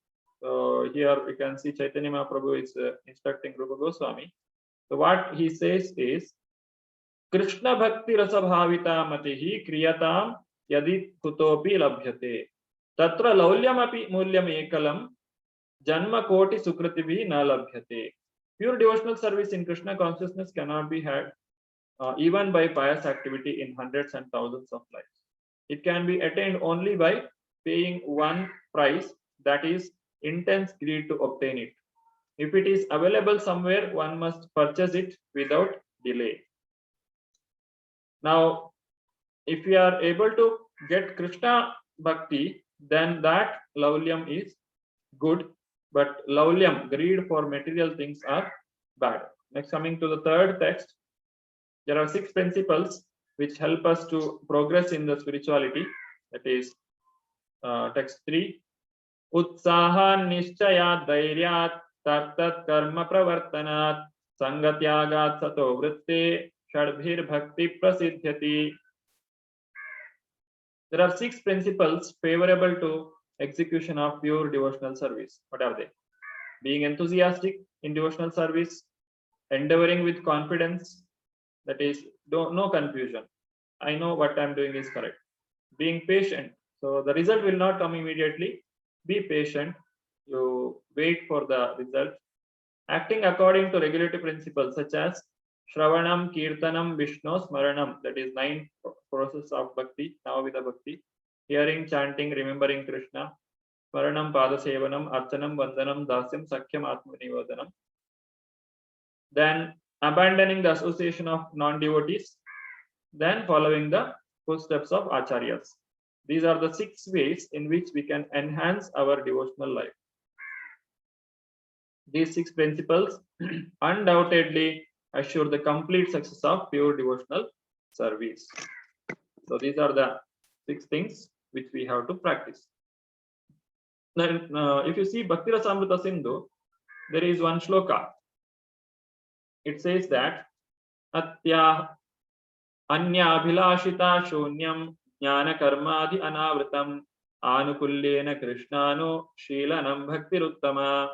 So here you can see Chaitanya Mahaprabhu is instructing Rupa Goswami. So what he says is, Krishna Bhakti Rasa Bhavita Matihi Kriyatam Yadi Kutopi Labhyate Tatra Laulyam Api Mulyam Ekalam Janma Koti Sukritivi Na Labhyate. Pure devotional service in Krishna consciousness cannot be had even by pious activity in hundreds and thousands of lives. It can be attained only by paying one price, that is intense greed to obtain it. If it is available somewhere, one must purchase it without delay. Now, if we are able to get Krishna Bhakti, then that Laulyam is good, but Laulyam, greed for material things, are bad. Next, coming to the third text, there are 6 principles which help us to progress in the spirituality. That is text 3. Utsaha nishchayat dhairyat tartat karma pravartanat sangatyagat sato vritte shadbhir bhakti prasidhyati. There are 6 principles favorable to execution of pure devotional service. What are they? Being enthusiastic in devotional service, endeavoring with confidence, that is no confusion. I know what I'm doing is correct. Being patient. So the result will not come immediately. Be patient. You wait for the result. Acting according to regulatory principles such as Shravanam, Kirtanam, Vishnu, Smaranam, that is 9 process of Bhakti, Navavida Bhakti. Hearing, chanting, remembering Krishna. Smaranam, Padasevanam, Archanam, Vandanam, Dasyam, Sakhyam, Atmanivadanam. Then abandoning the association of non-devotees. Then following the footsteps of Acharyas. These are the 6 ways in which we can enhance our devotional life. These 6 principles undoubtedly assure the complete success of pure devotional service. So these are the 6 things which we have to practice. Then if you see Bhakti Rasamrita Sindhu, there is one shloka. It says that Atya Anya Abhilashita Shunyam Jnana Karmadi Anavritam Anukulyena Krishnano Shilanam Bhaktiruttama.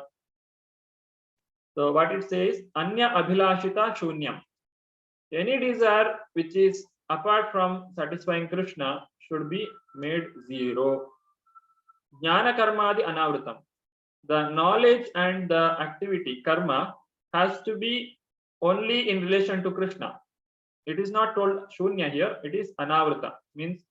So what it says, Anya Abhilashita Shunyam. Any desire which is apart from satisfying Krishna should be made zero. Jnana Karmadi Anavritam. The knowledge and the activity, karma, has to be only in relation to Krishna. It is not told Shunya here, it is Anavrita. Means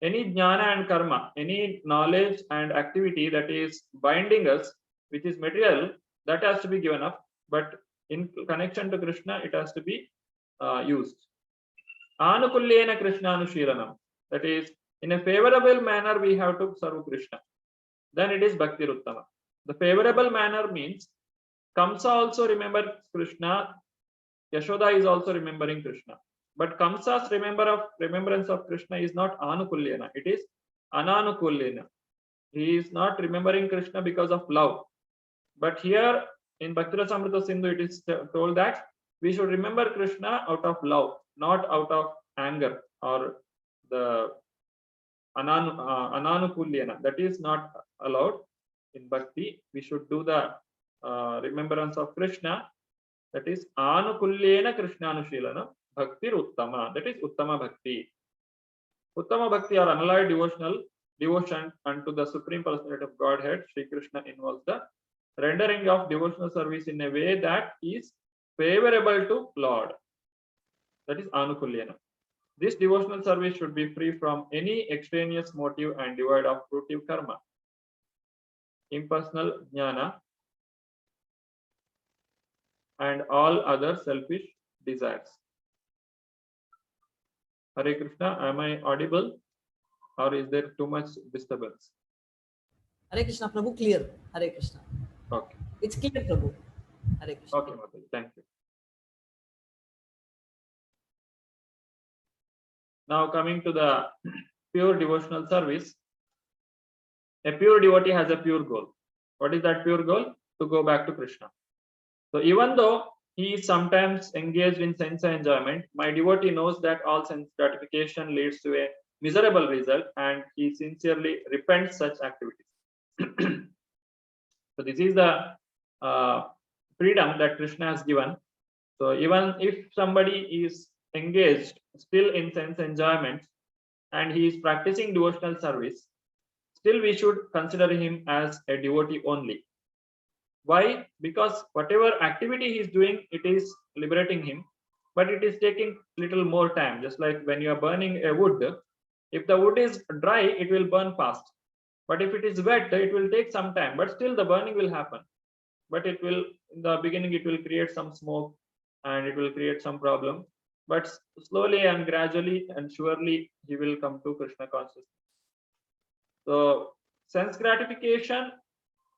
any jnana and karma, any knowledge and activity that is binding us, which is material, that has to be given up. But in connection to Krishna, it has to be used. Anukulyena Krishna Anushiranam. That is, in a favorable manner, we have to serve Krishna. Then it is Bhakti Ruttama. The favorable manner means Kamsa also remembers Krishna, Yashoda is also remembering Krishna. But Kamsa's remembrance of Krishna is not anukulyena, it is ananukulyena. He is not remembering Krishna because of love. But here in Bhaktirasamrita Sindhu, it is told that we should remember Krishna out of love, not out of anger or the ananukulyena. That is not allowed in bhakti. We should do the remembrance of Krishna. That is anukulyena Krishnanushilanam bhaktir uttama. That is uttama bhakti. Uttama bhakti or unalloyed devotion unto the Supreme Personality of Godhead, Sri Krishna, involves the rendering of devotional service in a way that is favorable to Lord. That is anukulyena. This devotional service should be free from any extraneous motive and devoid of fruitive karma, impersonal jnana, and all other selfish desires. Hare Krishna, am I audible or is there too much disturbance? Hare Krishna, Prabhu, clear. Hare Krishna. Okay. It's clear, Prabhu. Hare Krishna. Okay, Mataji, thank you. Now coming to the pure devotional service. A pure devotee has a pure goal. What is that pure goal? To go back to Krishna. So even though he is sometimes engaged in sense enjoyment, my devotee knows that all sense gratification leads to a miserable result and he sincerely repents such activities. So this is the freedom that Krishna has given. So even if somebody is engaged still in sense enjoyment and he is practicing devotional service, still we should consider him as a devotee only. Why? Because whatever activity he is doing, it is liberating him, but it is taking little more time. Just like when you are burning a wood, if the wood is dry, it will burn fast. But if it is wet, it will take some time, but still the burning will happen. But it will, in the beginning, it will create some smoke and it will create some problem. But slowly and gradually and surely he will come to Krishna consciousness. So sense gratification,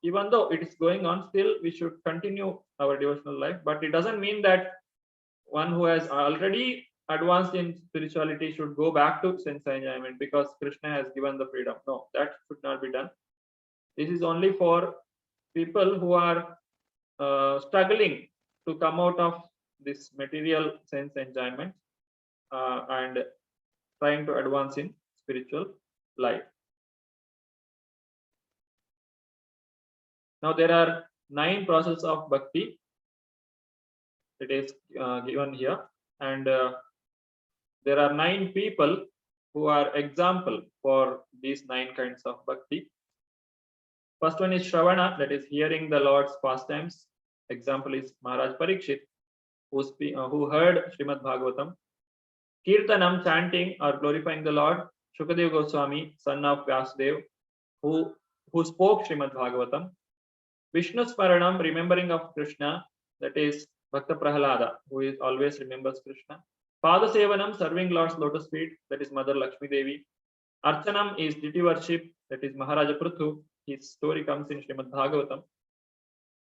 even though it is going on, still we should continue our devotional life. But it doesn't mean that one who has already advanced in spirituality should go back to sense enjoyment because Krishna has given the freedom. No, that should not be done. This is only for people who are struggling to come out of this material sense enjoyment and trying to advance in spiritual life. Now there are 9 processes of bhakti. It is given here, and there are 9 people who are example for these 9 kinds of bhakti. First one is Shravana, that is hearing the Lord's pastimes. Example is Maharaj Parikshit, who heard Srimad Bhagavatam. Kirtanam, chanting or glorifying the Lord. Shukadeva Goswami, son of Vyasdev, who spoke Srimad Bhagavatam. Vishnu Smaranam, remembering of Krishna, that is Bhakta Prahalada, who is always remembers Krishna. Pada Sevanam, serving Lord's lotus feet, that is Mother Lakshmi Devi. Archanam is deity worship, that is Maharaja Prithu. His story comes in Srimad Bhagavatam.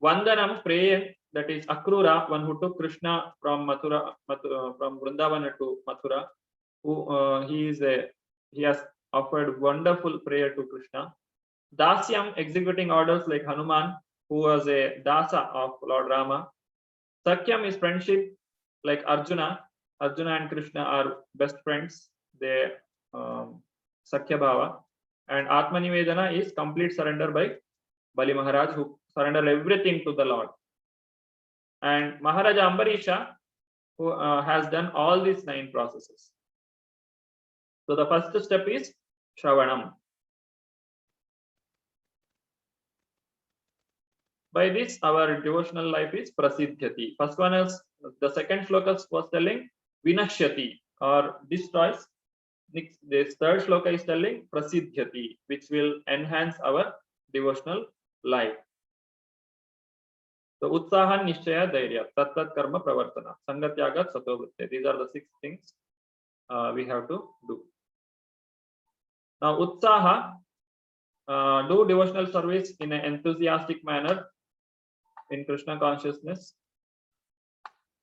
Vandanam, prayer, that is Akrura, one who took Krishna from from Vrindavana to Mathura. He has offered wonderful prayer to Krishna. Dasyam, executing orders like Hanuman, who was a dasa of Lord Rama. Sakyam is friendship, like Arjuna. Arjuna and Krishna are best friends. They Sakya Bhava. And Atmanivedana is complete surrender by Bali Maharaj, who surrendered everything to the Lord. And Maharaja Ambarisha, who has done all these 9 processes. So the first step is Shravanam. By this, our devotional life is Prasiddhyati. First one is, the second shloka was telling Vinashyati, or destroys. This third shloka is telling Prasiddhyati, which will enhance our devotional life. So Utsahan, Nishchaya, Dairya, Tat Karma Pravartana, Sangatyagat, Satovritte. These are the 6 things we have to do. Now Utsaha, do devotional service in an enthusiastic manner in Krishna consciousness.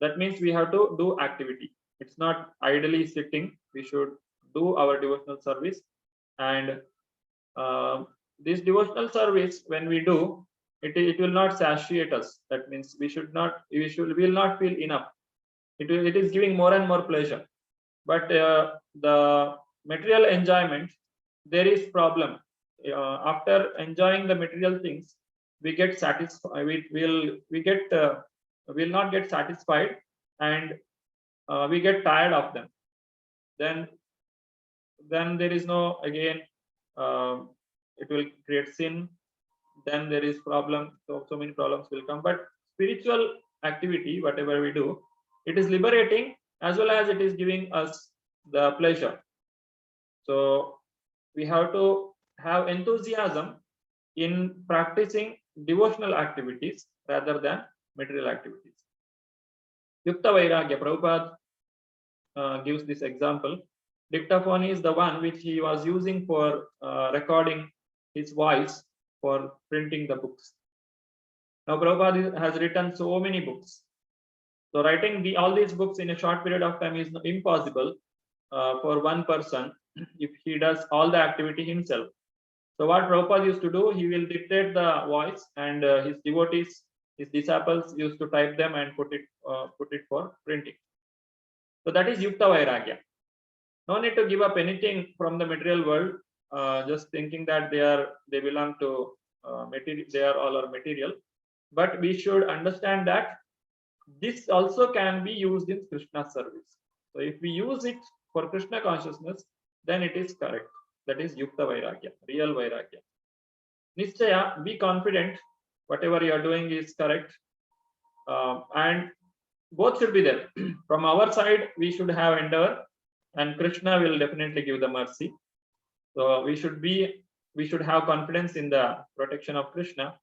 That means we have to do activity. It's not idly sitting. We should do our devotional service, and this devotional service, when we do it will not satiate us. That means we will not feel enough. It is giving more and more pleasure, but the material enjoyment, there is problem. After enjoying the material things, we get satisfied. We will not get satisfied, and we get tired of them. Then there is no, again, it will create sin. Then there is problem. So many problems will come. But spiritual activity, whatever we do, it is liberating as well as it is giving us the pleasure. So we have to have enthusiasm in practicing devotional activities rather than material activities. Yukta Vairagya, Prabhupada gives this example. Dictaphone is the one which he was using for recording his voice for printing the books. Now Prabhupada has written so many books. So writing all these books in a short period of time is impossible for one person if he does all the activity himself. So what Prabhupada used to do, he will dictate the voice, and his devotees, his disciples used to type them and put it for printing. So that is Yukta Vairagya. No need to give up anything from the material world, just thinking that they belong to material, they are all our material. But we should understand that this also can be used in Krishna service. So if we use it for Krishna consciousness, then it is correct. That is Yukta Vairagya, real Vairagya. Nischaya, be confident, whatever you are doing is correct. And both should be there. From our side, we should have endeavor, and Krishna will definitely give the mercy. So we should have confidence in the protection of Krishna.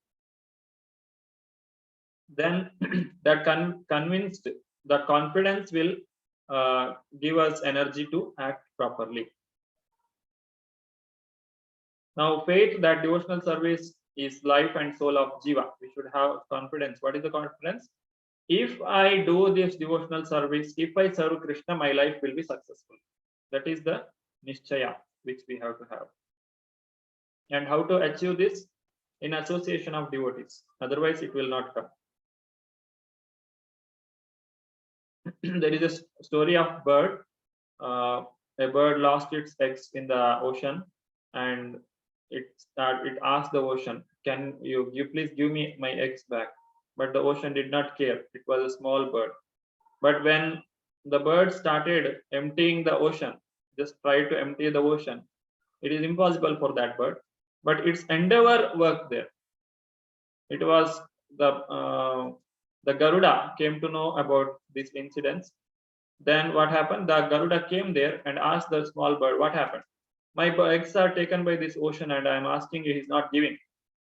Then that convinced, the confidence will give us energy to act properly. Now, faith that devotional service is life and soul of Jiva. We should have confidence. What is the confidence? If I do this devotional service, if I serve Krishna, my life will be successful. That is the Nishchaya which we have to have. And how to achieve this? In association of devotees. Otherwise, it will not come. There is a story of bird. A bird lost its eggs in the ocean, and it asked the ocean, "Can you please give me my eggs back?" But the ocean did not care. It was a small bird. But when the bird started emptying the ocean, just tried to empty the ocean, it is impossible for that bird. But its endeavor worked there. It was the Garuda came to know about these incidents. Then what happened? The Garuda came there and asked the small bird, "What happened? My eggs are taken by this ocean, and I am asking you, he's not giving."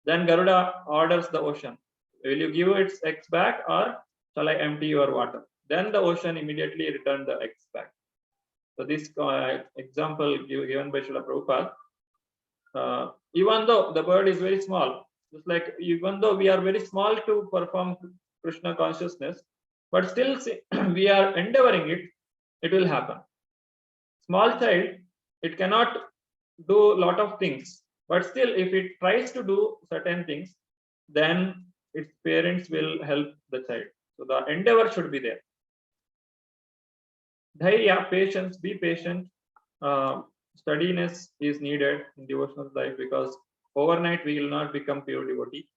Then Garuda orders the ocean, "Will you give its eggs back, or shall I empty your water?" Then the ocean immediately returned the eggs back. So this example given by Srila Prabhupada, even though the bird is very small, just like even though we are very small to perform Krishna consciousness, but still we are endeavoring it, it will happen. Small child, it cannot do a lot of things, but still if it tries to do certain things, then its parents will help the child. So the endeavor should be there. Dhairya, patience, be patient. Steadiness is needed in devotional life, because overnight we will not become pure devotee.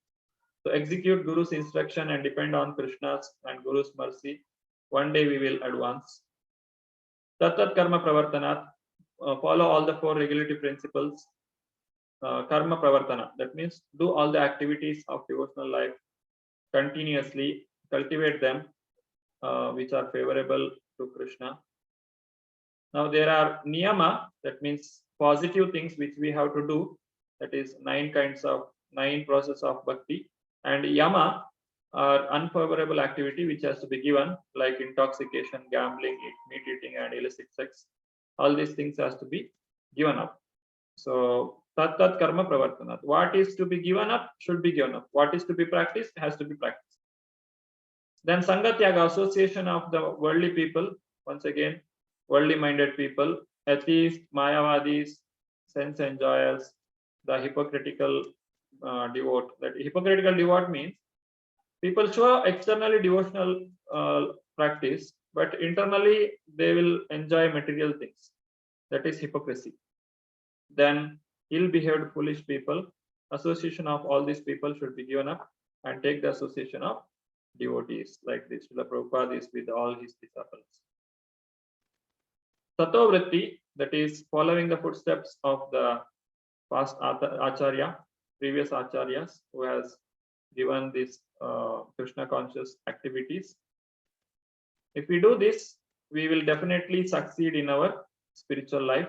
So execute Guru's instruction and depend on Krishna's and Guru's mercy. One day we will advance. Tat karma pravartanat, follow all the 4 regulative principles. Karma pravartana, that means do all the activities of devotional life continuously, cultivate them which are favorable to Krishna. Now there are niyama, that means positive things which we have to do. That is 9 process of bhakti. And yama are unfavorable activity which has to be given, like intoxication, gambling, meat eating, and illicit sex. All these things has to be given up. So tat karma pravartanat. What is to be given up should be given up. What is to be practiced has to be practiced. Then sangatyaga, association of the worldly people. Once again, worldly minded people, atheists, Mayavadis, sense enjoyers, the hypocritical devote. That hypocritical devote means people show externally devotional practice, but internally they will enjoy material things. That is hypocrisy. Then ill-behaved foolish people, association of all these people should be given up and take the association of devotees like this. Srila Prabhupada is with all his disciples. Tato vritti, that is following the footsteps of the past acharya, previous acharyas who has given this Krishna conscious activities. If we do this, we will definitely succeed in our spiritual life.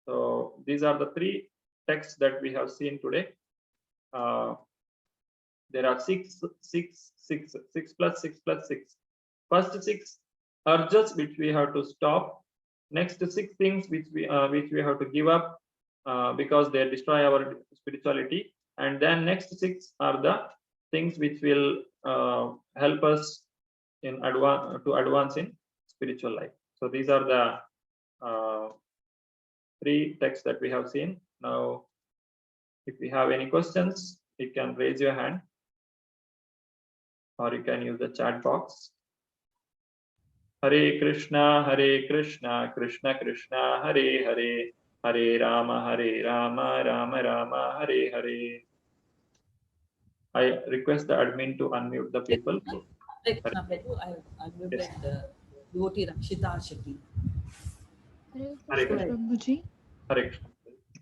So these are the three texts that we have seen today. There are six plus six plus six. First 6 urges which we have to stop. Next 6 things which we have to give up because they destroy our spirituality. And then next 6 are the things which will help us in advance in spiritual life. So these are the 3 texts that we have seen. Now, if you have any questions, you can raise your hand, or you can use the chat box. Hare Krishna, Krishna Krishna, Hare Hare, Hare Rama, Rama Rama, Hare Hare. I request the admin to unmute the people. Hare Krishna, Prabhu. I unmuted devotee Rakshita Shetty. Hare Krishna, Prabhuji. Hare Krishna.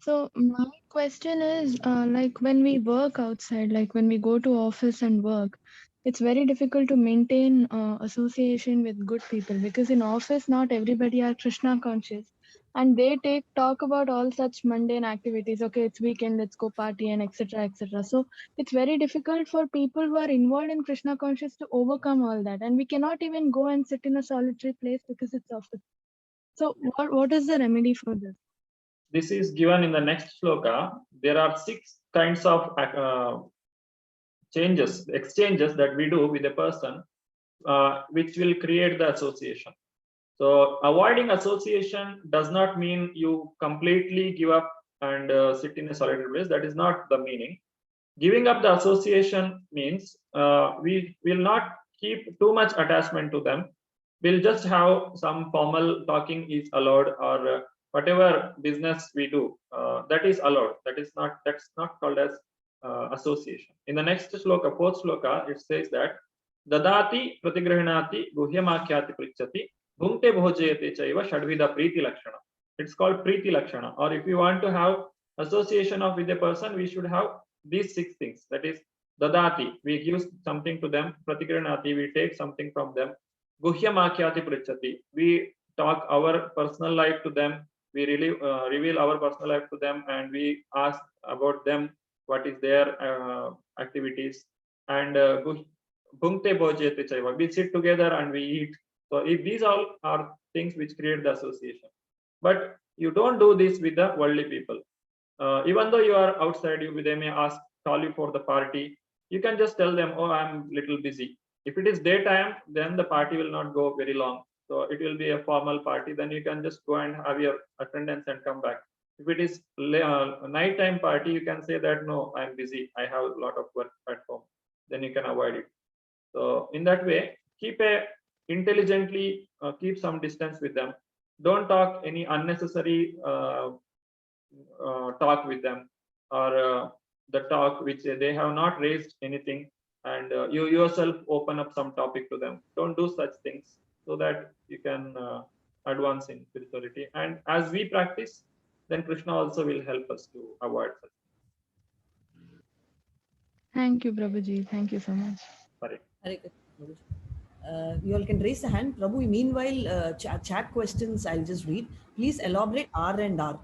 So my question is, like when we work outside, like when we go to office and work, it's very difficult to maintain association with good people, because in office not everybody are Krishna conscious, and they talk about all such mundane activities. Okay, it's weekend, let's go party and etc etc. So it's very difficult for people who are involved in Krishna conscious to overcome all that, and we cannot even go and sit in a solitary place because it's office. So what is the remedy for this? This is given in the next sloka. There are 6 kinds of exchanges that we do with a person, which will create the association. So avoiding association does not mean you completely give up and sit in a solitary place. That is not the meaning. Giving up the association means we will not keep too much attachment to them. We'll just have some formal talking is allowed, or whatever business we do, that is allowed. That's not called as association. In the next sloka, 4th sloka, it says that dadati pratigrahanati guhyamakhyati prichati bhunte bhojayate chaiva shadvida priti lakshana. It's called priti lakshana. Or if you want to have association of with a person, we should have these 6 things. That is dadati, we give something to them. Pratigranati, we take something from them. Guhyamakyati prichati, we talk our personal life to them. We really reveal our personal life to them, and we ask about them, what is their activities. And bhunkte bhojyate chaiva, we sit together and we eat. So if these all are things which create the association, but you don't do this with the worldly people. Even though you are outside, they may call you for the party. You can just tell them, oh, I'm little busy. If it is daytime, then the party will not go very long. So it will be a formal party. Then you can just go and have your attendance and come back. If it is a nighttime party, you can say that, no, I'm busy. I have a lot of work at home. Then you can avoid it. So in that way, intelligently keep some distance with them. Don't talk any unnecessary talk with them, or the talk which they have not raised anything, and you yourself open up some topic to them. Don't do such things, so that you can advance in spirituality. And as we practice, then Krishna also will help us to avoid such. Thank you, Prabhuji. Thank you so much. Hare. Hare Krishna. You all can raise the hand. Prabhu, meanwhile, chat questions I'll just read. Please elaborate R and R,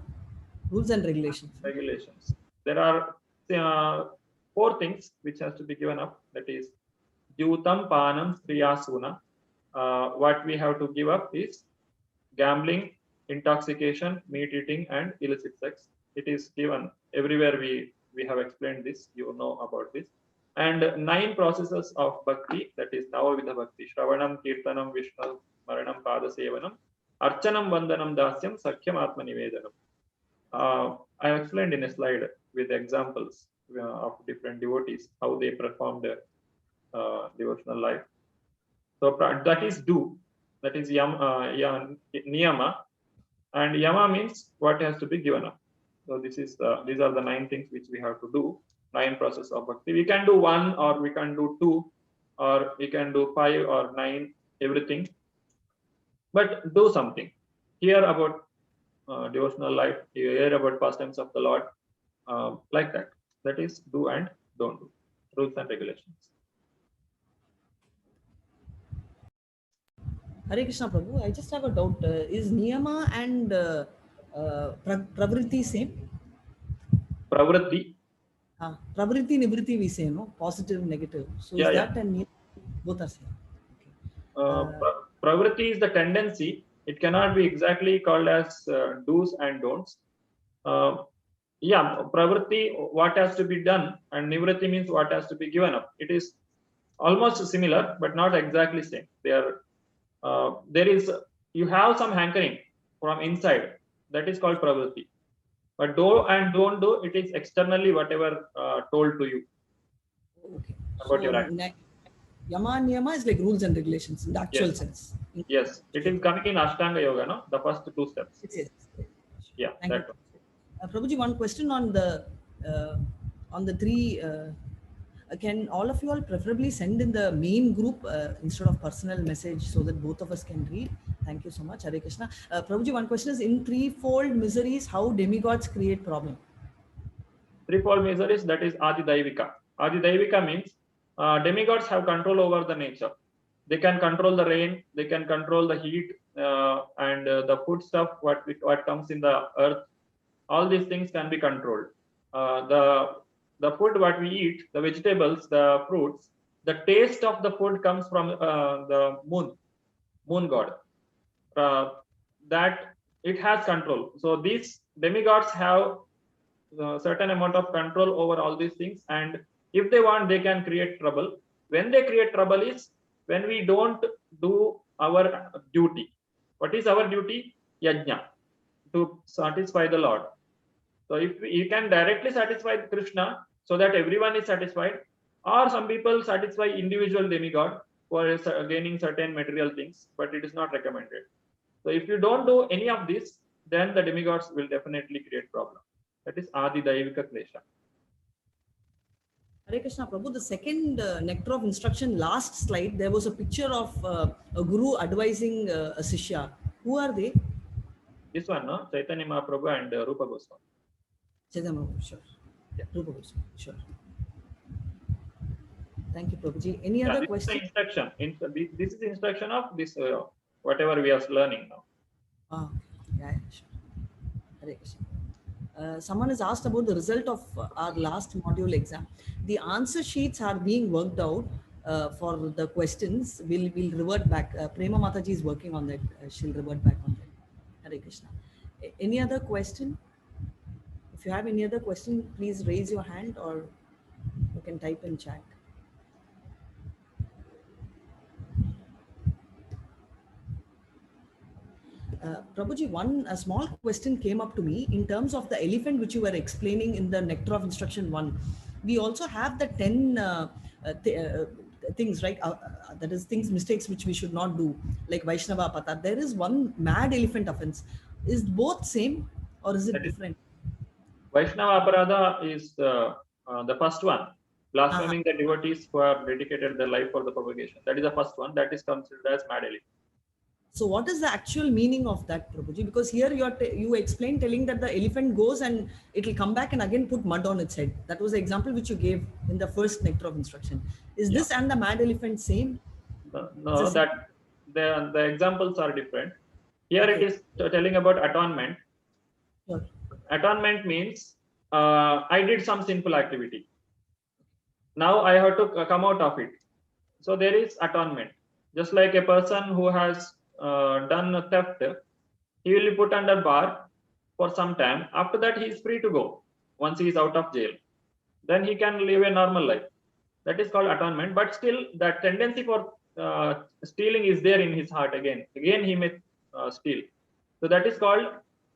rules and regulations. Regulations. There are 4 things which has to be given up. That is, Jutam Panam Striyasuna. What we have to give up is gambling, intoxication, meat eating, and illicit sex. It is given everywhere. We have explained this. You know about this. And 9 processes of bhakti, that is Navavidha bhakti: Shravanam, Kirtanam, Vishnu, Maranam Padasevanam, Archanam Vandanam Dasyam, Sakhyam Atmanivedanam. I have explained in a slide with examples of different devotees, how they perform their devotional life. So that is do, that is niyama, and yama means what has to be given up. So these are the 9 things which we have to do, 9 process of bhakti. We can do 1, or we can do 2, or we can do 5 or 9, everything. But do something. Hear about devotional life, you hear about pastimes of the Lord, like that. That is do and don't do, rules and regulations. Hare Krishna Prabhu, I just have a doubt. Is niyama and pravritti same? Pravritti. Pravritti, nivritti we say, no? Positive, negative. So Yeah, is yeah. that and niyama both are same? Pravritti is the tendency. It cannot be exactly called as do's and don'ts. Yeah, pravritti, what has to be done, and nivritti means what has to be given up. It is almost similar, but not exactly same. They are there is, you have some hankering from inside, that is called pravritti. But do and don't do, it is externally whatever told to you Okay. about your So act. yama and niyama is like rules and regulations in the actual Yes. sense. Yes, it is coming in Ashtanga Yoga, no? The first 2 steps. Yes. Yeah, Thank that you. Prabhuji, one question on the 3. Can all of you all preferably send in the main group instead of personal message so that both of us can read? Thank you so much. Hare Krishna. Prabhuji, one question is, in threefold miseries, how demigods create problem? Threefold miseries, that is Adi Daivika. Adi Daivika means demigods have control over the nature. They can control the rain, they can control the heat, and the food stuff, what comes in the earth. All these things can be controlled. The food what we eat, the vegetables, the fruits, the taste of the food comes from the moon god. That it has control. So these demigods have a certain amount of control over all these things, and if they want, they can create trouble. When they create trouble is when we don't do our duty. What is our duty? Yajna, to satisfy the Lord. So if you can directly satisfy Krishna so that everyone is satisfied, or some people satisfy individual demigod for gaining certain material things, but it is not recommended. So if you don't do any of this, then the demigods will definitely create problem. That is Adi Daivika Klesha. Hare Krishna Prabhu, the second nectar of instruction, last slide, there was a picture of a guru advising a Sishya. Who are they? This one, no? Chaitanya Mahaprabhu and Rupa Goswami. Chaitanya Mahaprabhu, sure. Yeah, Rupa Goswami, sure. Thank you, Prabhuji. Any other This question? is the instruction. This is the instruction of this, whatever we are learning now. Yeah, sure. Hare Krishna. Someone has asked about the result of our last module exam. The answer sheets are being worked out for the questions. We'll revert back. Prema Mataji is working on that. She'll revert back on that. Hare Krishna. Any other question? If you have any other question, please raise your hand or you can type in chat. Prabhuji, a small question came up to me in terms of the elephant which you were explaining in the nectar of instruction 1. We also have the 10 things, right? That is mistakes which we should not do, like Vaishnava Pata. There is one mad elephant offense. Is both same or is it different? Vaishnava Aparadha is the first one. Blaspheming the devotees who have dedicated their life for the propagation. That is the first one. That is considered as mad elephant. So what is the actual meaning of that, Prabhuji? Because here you explained telling that the elephant goes and it will come back and again put mud on its head. That was the example which you gave in the first nectar of instruction. Is this and the mad elephant same? No, that the examples are different. Here it is telling about atonement. Sure. Atonement means I did some sinful activity. Now I have to come out of it. So there is atonement. Just like a person who has done a theft, he will be put under bar for some time. After that, he is free to go once he is out of jail. Then he can live a normal life. That is called atonement. But still, that tendency for stealing is there in his heart again he may steal. So that is called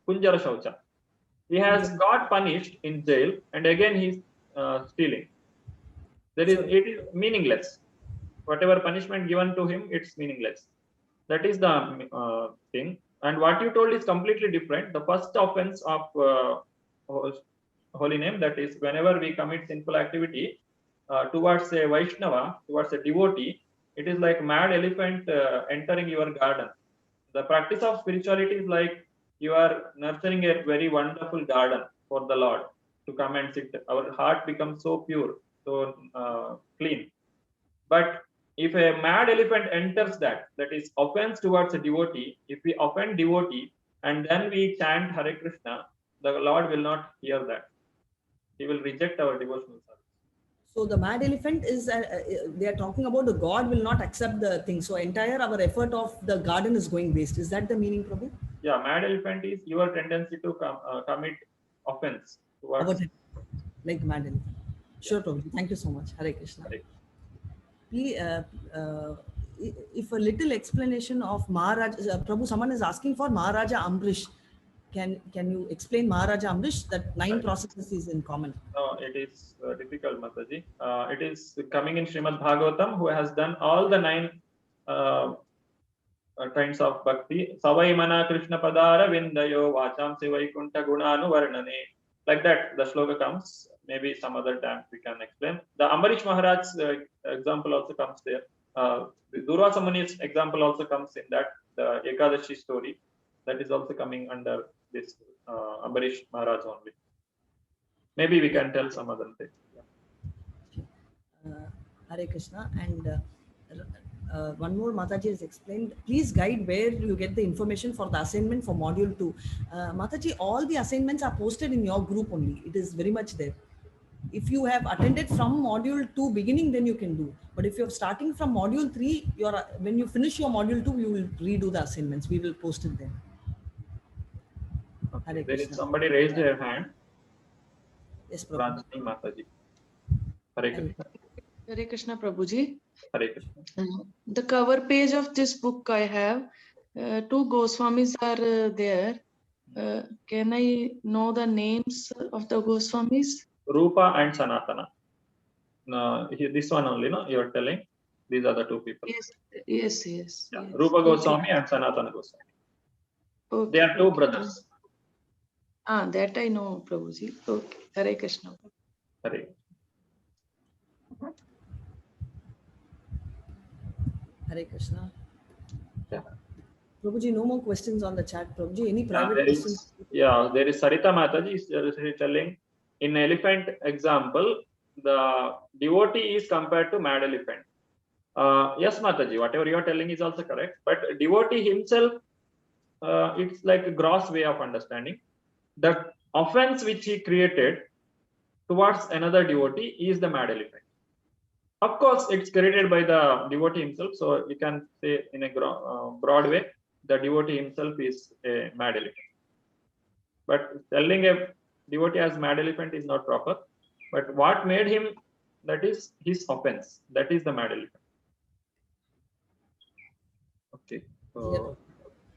Kunjara Shaucha. He has got punished in jail and again he's stealing. It is meaningless. Whatever punishment given to him, it's meaningless. That is the thing. And what you told is completely different. The first offense of holy name, that is whenever we commit sinful activity towards a Vaishnava, towards a devotee, it is like mad elephant entering your garden. The practice of spirituality is like you are nurturing a very wonderful garden for the Lord to come and sit. Our heart becomes so pure, so clean. But if a mad elephant enters that is offense towards a devotee, if we offend devotee and then we chant Hare Krishna, the Lord will not hear that. He will reject our devotional service. So the mad elephant is, they are talking about the God will not accept the thing. So entire our effort of the garden is going waste. Is that the meaning, Prabhu? Yeah, mad elephant is your tendency to commit offense towards. Like mad elephant. Sure, Prabhu. Thank you so much. Hare Krishna. Hare. Please, if a little explanation of Maharaja, Prabhu, someone is asking for Maharaja Ambrish. Can you explain Maharaja Ambrish? That 9 processes is in common. No, it is difficult, Mataji. It is coming in Srimad Bhagavatam, who has done all the 9 kinds of bhakti. Savai mana Krishna padara vindayo vacham sivaikuntha gunanu varnane. Like that, the sloka comes. Maybe some other time we can explain. The Ambarish Maharaj's example also comes there. The Durvasa Muni's example also comes in that, the Ekadashi story. That is also coming under this Ambarish Maharaj only. Maybe we can tell some other thing. Hare Krishna. And one more Mataji has explained. Please guide where you get the information for the assignment for module 2. Mataji, all the assignments are posted in your group only. It is very much there. If you have attended from module 2 beginning, then you can do. But if you're starting from module 3, when you finish your module 2, you will redo the assignments. We will post it there. Okay. There is somebody raised their hand. Yes, Prabhu. Rajni Mataji. Hare Krishna. Hare Krishna, Prabhuji. Hare Krishna. The cover page of this book I have, 2 Goswamis are there. Can I know the names of the Goswamis? Rupa and Sanatana. No, this one only, no? You are telling? These are the 2 people. Yes. Yeah. Yes. Rupa Goswami and Sanatana Goswami. Okay. They are 2 brothers. That I know, Prabhuji. Okay. Hare Krishna. Hare. Hare Krishna. Yeah. Prabhuji, no more questions on the chat. Prabhuji, any private questions? There is Sarita Mataji is telling, in elephant example, the devotee is compared to mad elephant. Yes, Mataji, whatever you are telling is also correct. But devotee himself, it's like a gross way of understanding. The offense which he created towards another devotee is the mad elephant. Of course, it's created by the devotee himself. So you can say in a broad way, the devotee himself is a mad elephant. But telling a devotee as mad elephant is not proper. But what made him, that is his offense. That is the mad elephant. Okay. So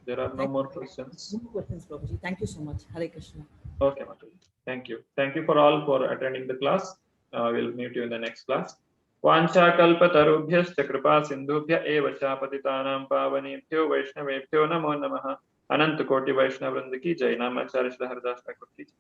there are no more questions. No questions, Prabhuji. Thank you so much. Hare Krishna. Okay, Mataji. Thank you. Thank you for all for attending the class. We'll meet you in the next class. Vancha kalpatarubhyascha kripa sindhubhya eva cha patitanam pavanebhyo vaishnavebhyo namo namaha. Ananta Koti Vaishnava Vrinda ki Jai. Namacharya Shri Haridas Thakur ki Jai.